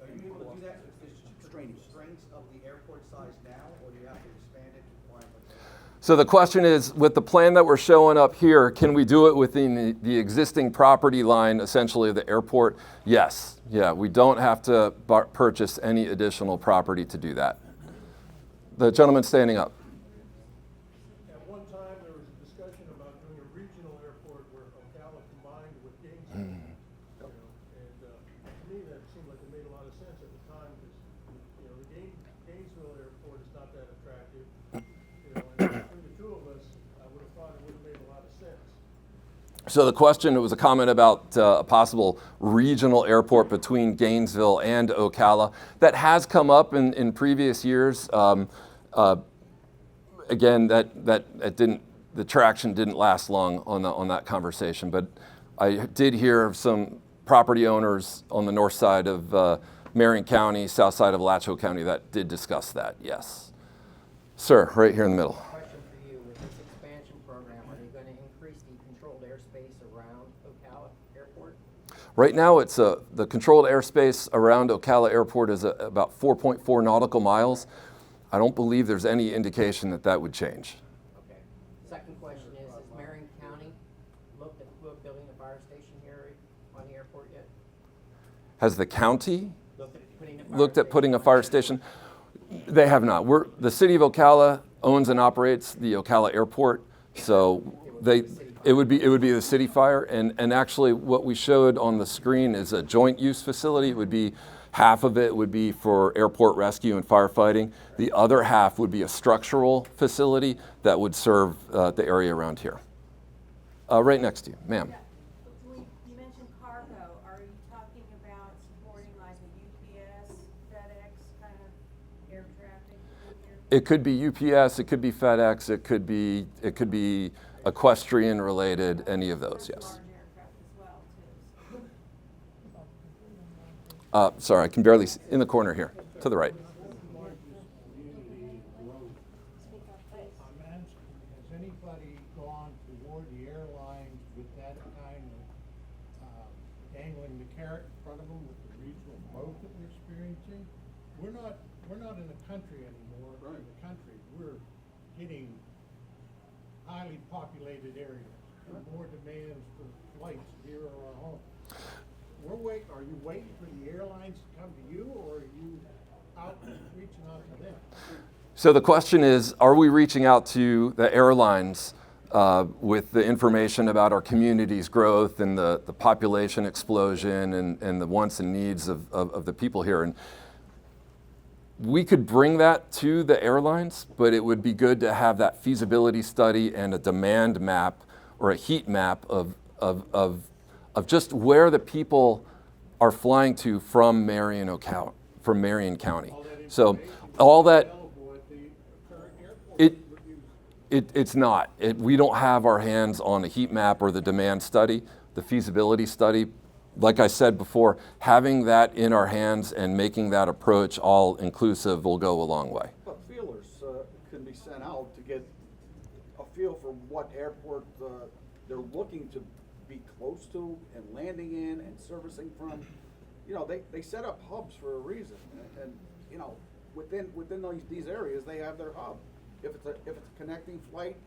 are you able to do that with the constraints of the airport size now, or do you have to expand it to comply with that? So the question is, with the plan that we're showing up here, can we do it within the existing property line, essentially, of the airport? Yes. Yeah, we don't have to purchase any additional property to do that. The gentleman standing up. At one time, there was a discussion about doing a regional airport where Ocala combined with Gainesville. You know, and to me, that seemed like it made a lot of sense at the time, because, you know, the Gainesville airport is not that attractive. You know, and between the two of us, I would have thought it would have made a lot of sense. So the question, it was a comment about a possible regional airport between Gainesville and Ocala. That has come up in previous years. Again, the traction didn't last long on that conversation. But I did hear of some property owners on the north side of Marion County, south side of Alachua County, that did discuss that, yes. Sir, right here in the middle. Question for you, with this expansion program, are you going to increase the controlled airspace around Ocala Airport? Right now, it's the controlled airspace around Ocala Airport is about 4.4 nautical miles. I don't believe there's any indication that that would change. Okay. Second question is, has Marion County looked at building a fire station here on the airport yet? Has the county Looked at putting a fire station? They have not. The city of Ocala owns and operates the Ocala Airport, so it would be the city fire. And actually, what we showed on the screen is a joint use facility. It would be half of it would be for airport rescue and firefighting. The other half would be a structural facility that would serve the area around here. Right next to you, ma'am. You mentioned cargo. Are you talking about supporting like a UPS, FedEx kind of air traffic here? It could be UPS, it could be FedEx, it could be equestrian related, any of those, yes. Large aircraft as well, too. Sorry, I can barely see, in the corner here, to the right. Has anybody gone toward the airlines with that kind of dangling the carrot in front of them with the regional growth that we're experiencing? We're not in the country anymore. In the country, we're hitting highly populated areas. There are more demands for flights near our home. Are you waiting for the airlines to come to you, or are you out reaching out to them? So the question is, are we reaching out to the airlines with the information about our community's growth and the population explosion and the wants and needs of the people here? And We could bring that to the airlines, but it would be good to have that feasibility study and a demand map or a heat map of just where the people are flying to from Marion County. So all that, it's not. We don't have our hands on the heat map or the demand study, the feasibility study. Like I said before, having that in our hands and making that approach all inclusive will go a long way. But feelers can be sent out to get a feel for what airport they're looking to be close to and landing in and servicing from. You know, they set up hubs for a reason, and you know, within these areas they have their hub. If it's a connecting flight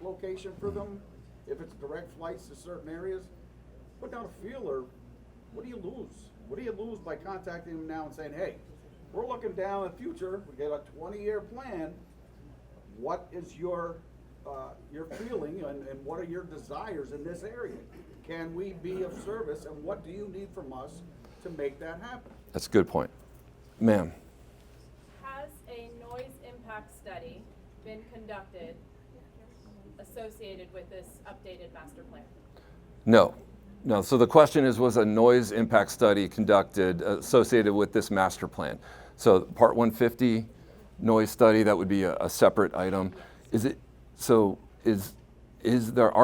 location for them, if it's direct flights to certain areas, put down a feeler. What do you lose? What do you lose by contacting them now and saying, hey, we're looking down in the future, we get a 20-year plan, what is your feeling and what are your desires in this area? Can we be of service, and what do you need from us to make that happen? That's a good point. Ma'am. Has a noise impact study been conducted associated with this updated master plan? No. No, so the question is, was a noise impact study conducted associated with this master plan? So Part 150 noise study, that would be a separate item. Are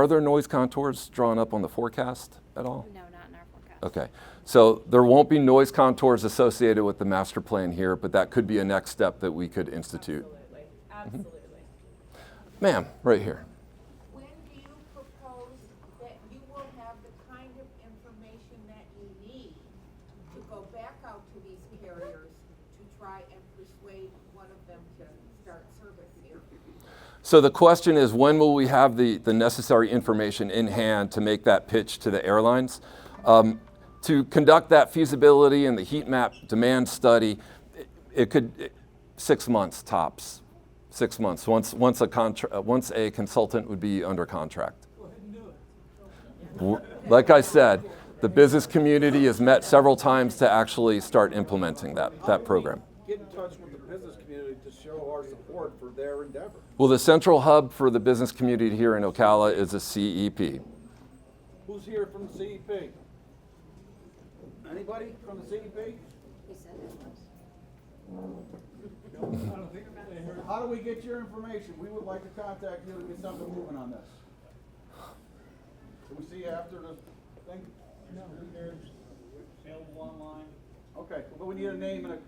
there noise contours drawn up on the forecast at all? No, not in our forecast. Okay, so there won't be noise contours associated with the master plan here, but that could be a next step that we could institute. Absolutely. Ma'am, right here. When do you propose that you will have the kind of information that you need to go back out to these carriers to try and persuade one of them to start service here? So the question is, when will we have the necessary information in hand to make that pitch to the airlines? To conduct that feasibility and the heat map demand study, it could 6 months tops. 6 months, once a consultant would be under contract. Like I said, the business community has met several times to actually start implementing that program. Get in touch with the business community to show our support for their endeavor. Well, the central hub for the business community here in Ocala is a CEP. Who's here from the CEP? Anybody from the CEP? How do we get your information? We would like to contact you to get something moving on this. Can we see you after the thing? No, there's available online. Okay, but we need a name and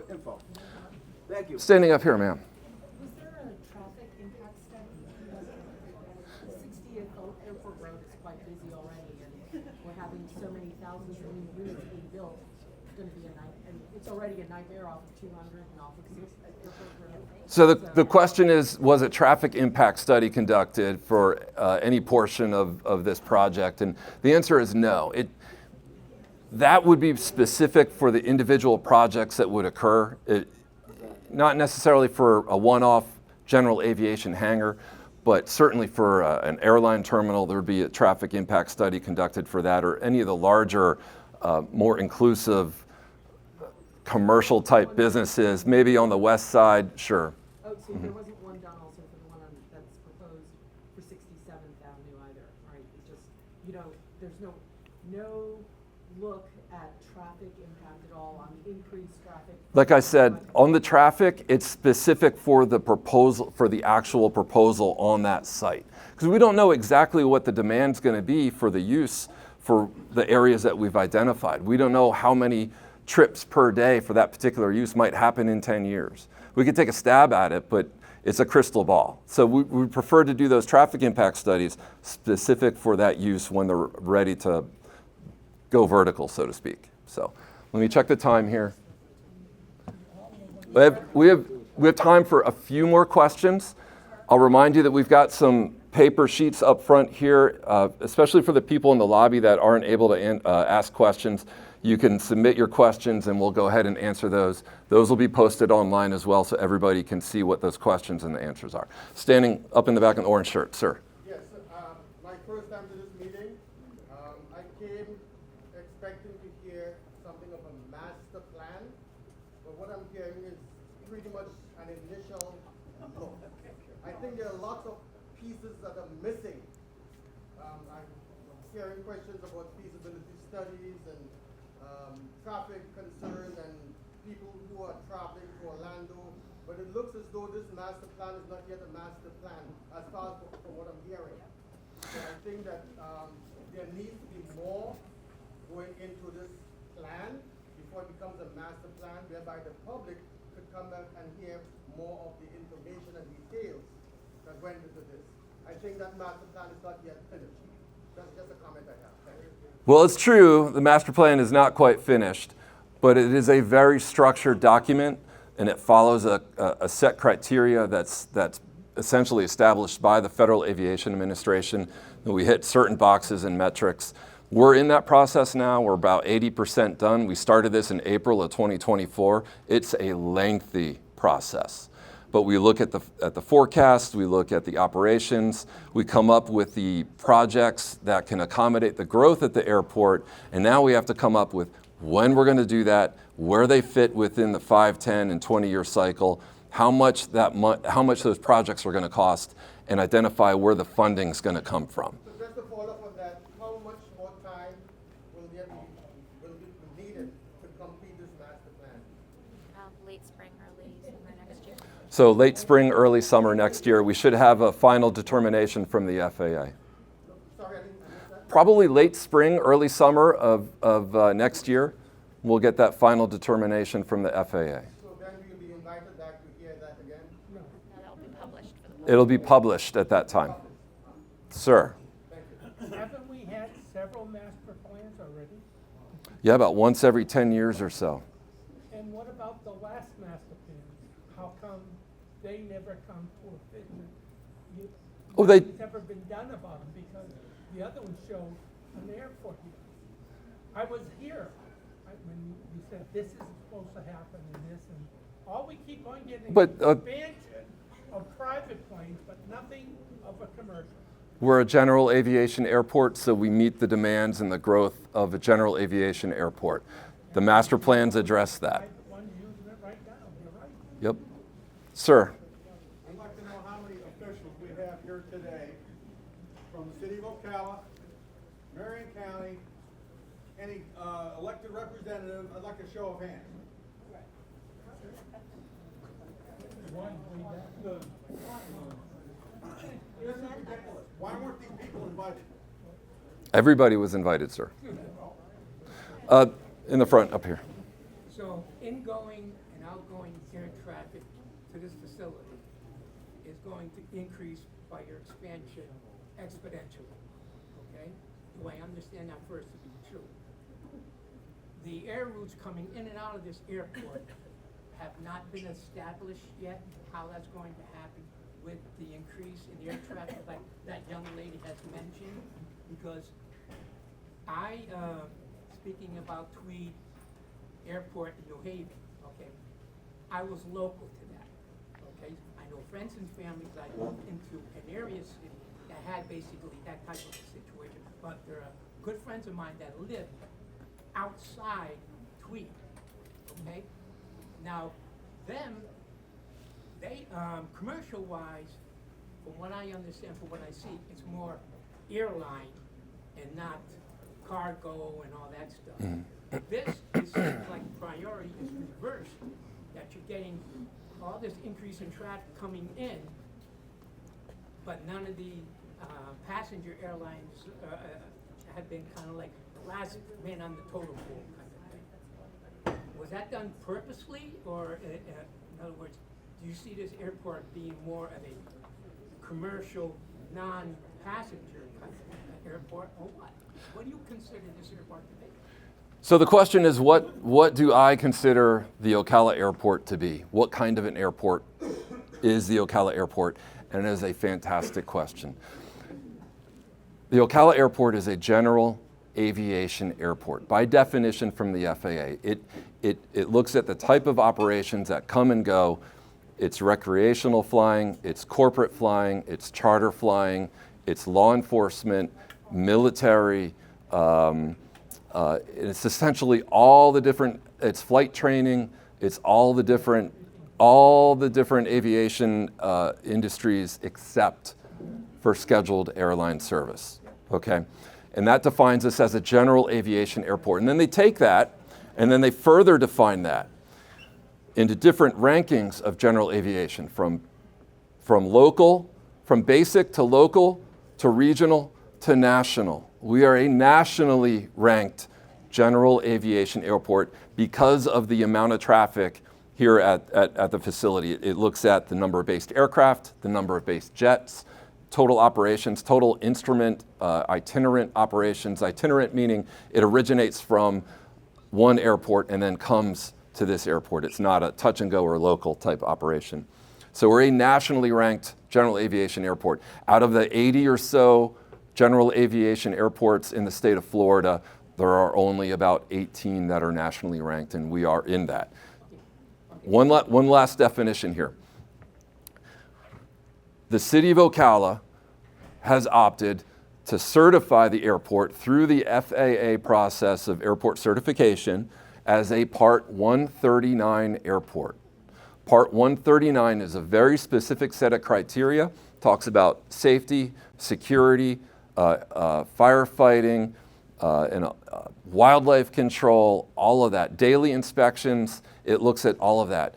info. Thank you. Standing up here, ma'am. Was there a traffic impact study? 60th Airport Road is quite busy already, and we're having so many thousands of new units being built. It's going to be a night, and it's already a nightmare off of 200 and off of 6th Airport Road. So the question is, was a traffic impact study conducted for any portion of this project? And the answer is no. That would be specific for the individual projects that would occur, not necessarily for a one-off general aviation hangar, but certainly for an airline terminal, there would be a traffic impact study conducted for that, or any of the larger, more inclusive commercial type businesses, maybe on the west side, sure. Oh, so there wasn't one done also for the one that's proposed for 67th Avenue either, right? It's just, there's no look at traffic impact at all on increased traffic. Like I said, on the traffic, it's specific for the proposal, for the actual proposal on that site. Because we don't know exactly what the demand's going to be for the use for the areas that we've identified. We don't know how many trips per day for that particular use might happen in 10 years. We could take a stab at it, but it's a crystal ball. So we prefer to do those traffic impact studies specific for that use when they're ready to go vertical, so to speak. So let me check the time here. We have time for a few more questions. I'll remind you that we've got some paper sheets up front here, especially for the people in the lobby that aren't able to ask questions. You can submit your questions and we'll go ahead and answer those. Those will be posted online as well so everybody can see what those questions and the answers are. Standing up in the back in the orange shirt, sir. Yes, my first time to this meeting, I came expecting to hear something of a master plan. but what I'm hearing is pretty much an initial look. I think there are lots of pieces that are missing. I'm hearing questions about feasibility studies and traffic concerns and people who are traveling to Orlando. But it looks as though this master plan is not yet a master plan, as far as from what I'm hearing. So I think that there needs to be more going into this plan before it becomes a master plan, whereby the public could come back and hear more of the information and details that went into this. I think that master plan is not yet finished. That's just a comment I have. Thank you. Well, it's true, the master plan is not quite finished, but it is a very structured document, and it follows a set criteria that's essentially established by the Federal Aviation Administration. We hit certain boxes and metrics. We're in that process now. We're about 80% done. We started this in April of 2024. It's a lengthy process. But we look at the forecast, we look at the operations, we come up with the projects that can accommodate the growth at the airport, and now we have to come up with when we're going to do that, where they fit within the 5, 10, and 20-year cycle, how much those projects are going to cost, and identify where the funding is going to come from. So just to follow up on that, how much more time will be needed to complete this master plan? Late spring, early summer next year. So late spring, early summer next year, we should have a final determination from the FAA. Sorry, I missed that. Probably late spring, early summer of next year, we'll get that final determination from the FAA. So then we'll be invited back to hear that again? No, that'll be published for the public. It'll be published at that time. Sir? Haven't we had several master plans already? Yeah, about once every 10 years or so. And what about the last master plan? How come they never come to a figure? Oh, they- Nothing's ever been done about them, because the other one showed an airport here. I was here when you said this is supposed to happen and this, and all we keep on getting But, is expansion of private planes, but nothing of a commercial. We're a general aviation airport, so we meet the demands and the growth of a general aviation airport. The master plans address that. I'm the one using it right now, you're right. Yep. Sir? I'd like to know how many officials we have here today from the city of Ocala, Marion County, any elected representative. I'd like a show of hands. This is ridiculous. Why weren't these people invited? Everybody was invited, sir. In the front, up here. So ingoing and outgoing air traffic to this facility is going to increase by your expansion exponentially, okay? Do I understand that first to be true? The air routes coming in and out of this airport have not been established yet, how that's going to happen with the increase in air traffic like that young lady has mentioned, because speaking about Tweed Airport in New Haven, okay, I was local to that, okay? I know friends and families. I moved into an area city that had basically that type of a situation, but there are good friends of mine that live outside Tweed, okay? Now, they commercial-wise, from what I understand, from what I see, it's more airline and not cargo and all that stuff. This is like priority is reversed, that you're getting all this increase in traffic coming in, but none of the passenger airlines have been kind of like the last man on the totem pole kind of thing. Was that done purposely, or in other words, do you see this airport being more of a commercial, non-passenger kind of airport, or what? What do you consider this airport to be? So the question is, what do I consider the Ocala Airport to be? What kind of an airport is the Ocala Airport? And it is a fantastic question. The Ocala Airport is a general aviation airport. By definition from the FAA, it looks at the type of operations that come and go. It's recreational flying, it's corporate flying, it's charter flying, it's law enforcement, military, it's essentially all the different, it's flight training, It's all the different aviation industries except for scheduled airline service, okay? And that defines us as a general aviation airport. And then they take that, and then they further define that into different rankings of general aviation, from basic to local to regional to national. We are a nationally ranked general aviation airport because of the amount of traffic here at the facility. It looks at the number of based aircraft, the number of based jets, total operations, total instrument, itinerant operations. Itinerant meaning it originates from one airport and then comes to this airport. It's not a touch and go or local type operation. So we're a nationally ranked general aviation airport. Out of the 80 or so general aviation airports in the state of Florida, there are only about 18 that are nationally ranked, and we are in that. One last definition here. The city of Ocala has opted to certify the airport through the FAA process of airport certification as a Part 139 airport. Part 139 is a very specific set of criteria, talks about safety, security, firefighting, and wildlife control, all of that. Daily inspections, it looks at all of that.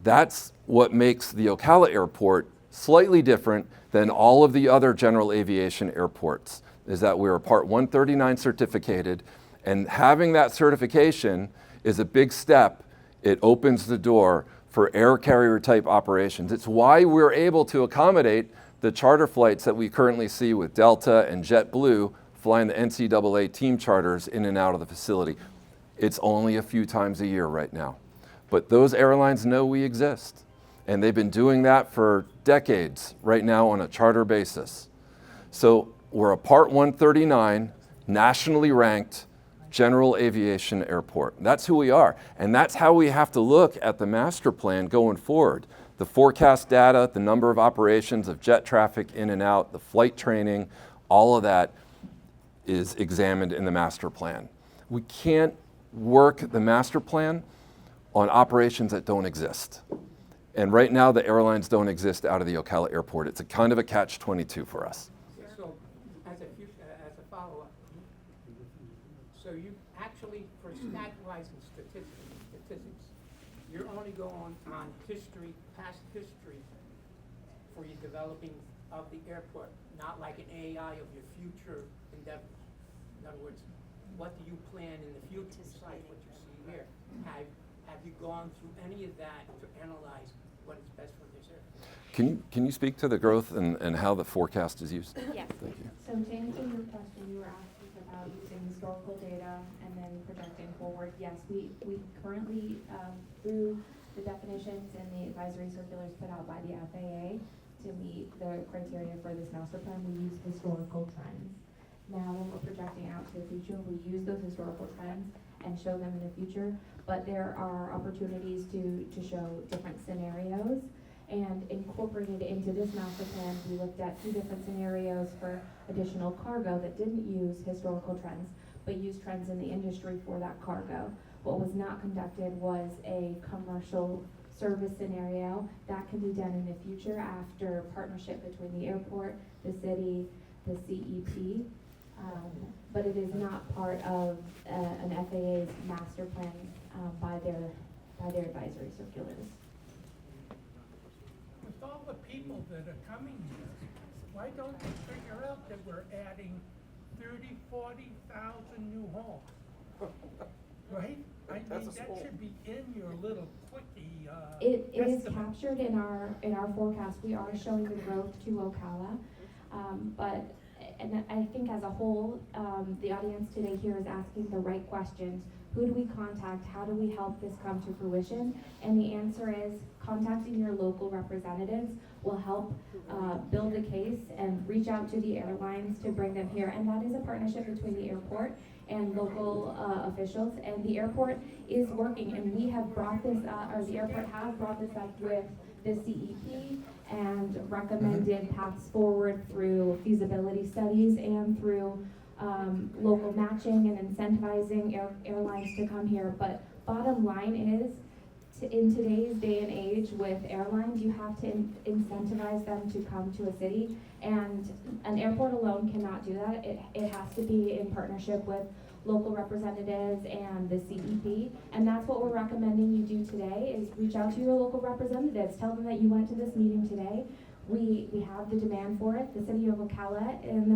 That's what makes the Ocala airport slightly different than all of the other general aviation airports, is that we're Part 139 certificated, and having that certification is a big step. It opens the door for air carrier type operations. It's why we're able to accommodate the charter flights that we currently see with Delta and JetBlue flying the NCAA team charters in and out of the facility. It's only a few times a year right now. But those airlines know we exist. And they've been doing that for decades right now on a charter basis. So we're a Part 139, nationally ranked general aviation airport. That's who we are. And that's how we have to look at the master plan going forward. The forecast data, the number of operations of jet traffic in and out, the flight training, all of that is examined in the master plan. We can't work the master plan on operations that don't exist. And right now, the airlines don't exist out of the Ocala airport. It's a kind of a catch-22 for us. So, as a follow-up, so you actually, for stat-wise and statistics, you're only going on history, past history, for your developing of the airport, not like an AI of your future endeavors. In other words, what do you plan in the future besides what you see here? Have you gone through any of that to analyze what is best for this area? Can you speak to the growth and how the forecast is used? Yes. Thank you. So to answer your question, you were asking about using historical data and then projecting forward. Yes, we currently, through the definitions and the advisory circulars put out by the FAA to meet the criteria for this master plan, we use historical trends. Now, when we're projecting out to the future, we use those historical trends and show them in the future, but there are opportunities to show different scenarios. And incorporated into this master plan, we looked at 2 different scenarios for additional cargo that didn't use historical trends, but used trends in the industry for that cargo. What was not conducted was a commercial service scenario. That can be done in the future after partnership between the airport, the city, the CEP. But it is not part of an FAA's master plan by their advisory circulars. With all the people that are coming here, why don't they figure out that we're adding 30, 40,000 new homes? Right? I mean, that should be in your little quickie. It is captured in our forecast. We are showing the growth to Ocala, but and I think as a whole, the audience today here is asking the right questions. Who do we contact? How do we help this come to fruition? And the answer is contacting your local representatives will help build the case and reach out to the airlines to bring them here. And that is a partnership between the airport and local officials. And the airport is working, and we have brought this or the airport has brought this up with the CEP and recommended paths forward through feasibility studies and through local matching and incentivizing airlines to come here. But bottom line is in today's day and age with airlines, you have to incentivize them to come to a city, and an airport alone cannot do that. It has to be in partnership with local representatives and the CEP, and that's what we're recommending you do today, is reach out to your local representatives. Tell them that you went to this meeting today. We have the demand for it. The city of Ocala in the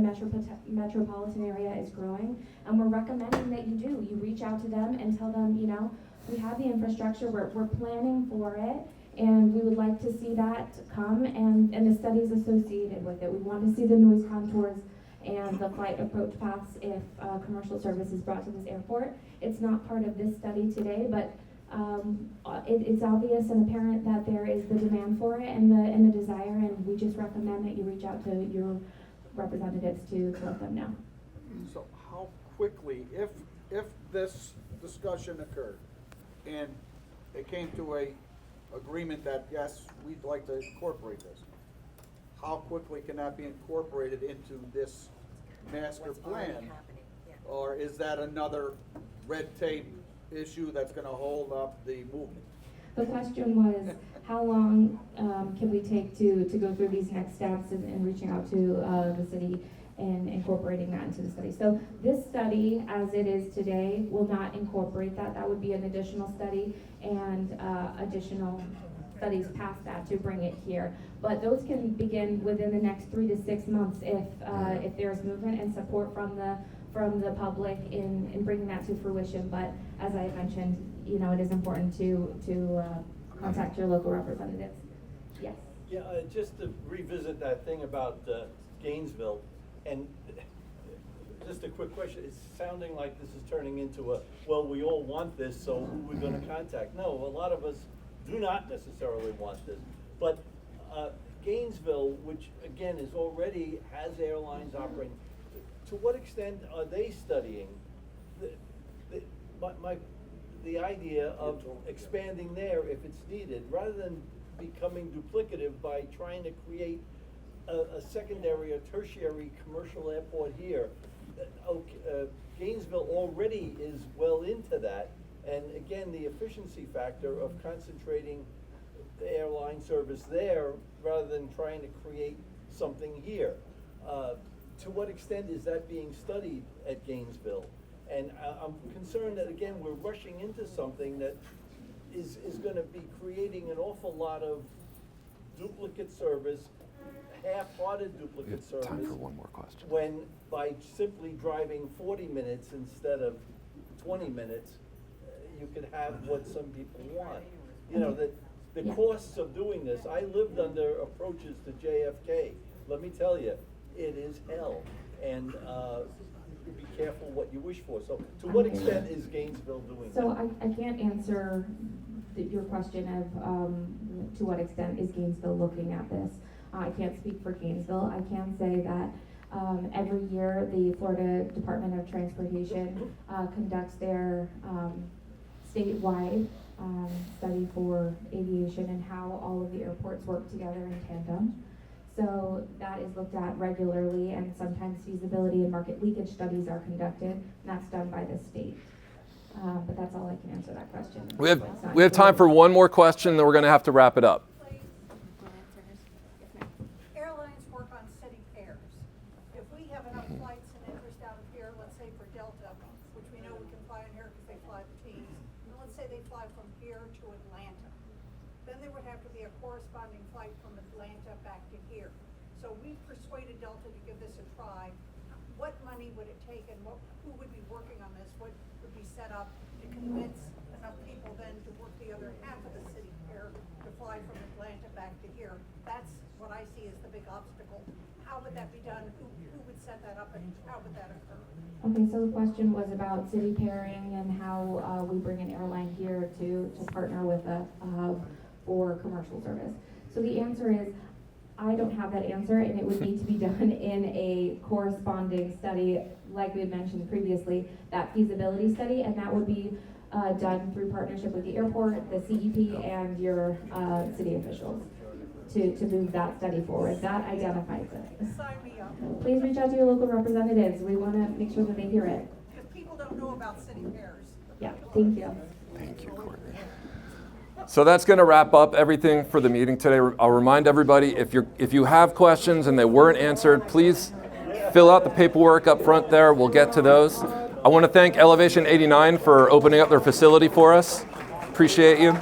metropolitan area is growing, and we're recommending that you do. You reach out to them and tell them, you know, we have the infrastructure, we're planning for it, and we would like to see that come, and the studies associated with it. We want to see the noise contours and the flight approach paths if commercial service is brought to this airport. It's not part of this study today, but it's obvious and apparent that there is the demand for it and the desire, and we just recommend that you reach out to your representatives to let them know. So how quickly, if this discussion occurred and it came to a agreement that yes, we'd like to incorporate this, how quickly can that be incorporated into this master plan? Or is that another red tape issue that's gonna hold up the movement? The question was, how long can we take to go through these next steps and reaching out to the city and incorporating that into the study? So this study, as it is today, will not incorporate that. That would be an additional study and additional studies past that to bring it here. But those can begin within the next 3 to 6 months if there's movement and support from the public in bringing that to fruition. But as I mentioned, you know, it is important to contact your local representatives. Yes. Yeah, just to revisit that thing about Gainesville, and just a quick question. It's sounding like this is turning into a, well, we all want this, so who we're going to contact. No, a lot of us do not necessarily want this. But Gainesville, which again is already has airlines operating, to what extent are they studying the idea of expanding there if it's needed, rather than becoming duplicative by trying to create a secondary or tertiary commercial airport here? Gainesville already is well into that, and again, the efficiency factor of concentrating the airline service there rather than trying to create something here. To what extent is that being studied at Gainesville? And I'm concerned that, again, we're rushing into something that is going to be creating an awful lot of duplicate service, half-hearted duplicate service. Time for one more question. When by simply driving 40 minutes instead of 20 minutes, you could have what some people want. You know, the costs of doing this. I lived under approaches to JFK. Let me tell you, it is hell. And be careful what you wish for. So to what extent is Gainesville doing that? So I can't answer your question of to what extent is Gainesville looking at this. I can't speak for Gainesville. I can say that every year the Florida Department of Transportation conducts their statewide study for aviation and how all of the airports work together in tandem. So that is looked at regularly, and sometimes feasibility and market leakage studies are conducted, and that's done by the state. But that's all I can answer that question. We have time for one more question, then we're going to have to wrap it up. Airlines work on city pairs. If we have enough flights and interest out of here, let's say for Delta, which we know we can fly in here because they fly the teams, and let's say they fly from here to Atlanta, then there would have to be a corresponding flight from Atlanta back to here. So we persuaded Delta to give this a try. What money would it take, and who would be working on this? What would be set up to convince enough people then to work the other half of the city pair to fly from Atlanta back to here? That's what I see as the big obstacle. How would that be done? Who would set that up, and how would that occur? Okay, so the question was about city pairing and how we bring an airline here to partner with a hub for commercial service. So the answer is, I don't have that answer, and it would need to be done in a corresponding study, like we had mentioned previously, that feasibility study, and that would be done through partnership with the airport, the CEP, and your city officials to move that study forward. That identifies it. Sign me up. Please reach out to your local representatives. We want to make sure that they hear it. Because people don't know about city pairs. Yeah, thank you. Thank you, Courtney. So that's going to wrap up everything for the meeting today. I'll remind everybody, if you have questions and they weren't answered, please fill out the paperwork up front there. We'll get to those. I want to thank Elevation 89 for opening up their facility for us. Appreciate you.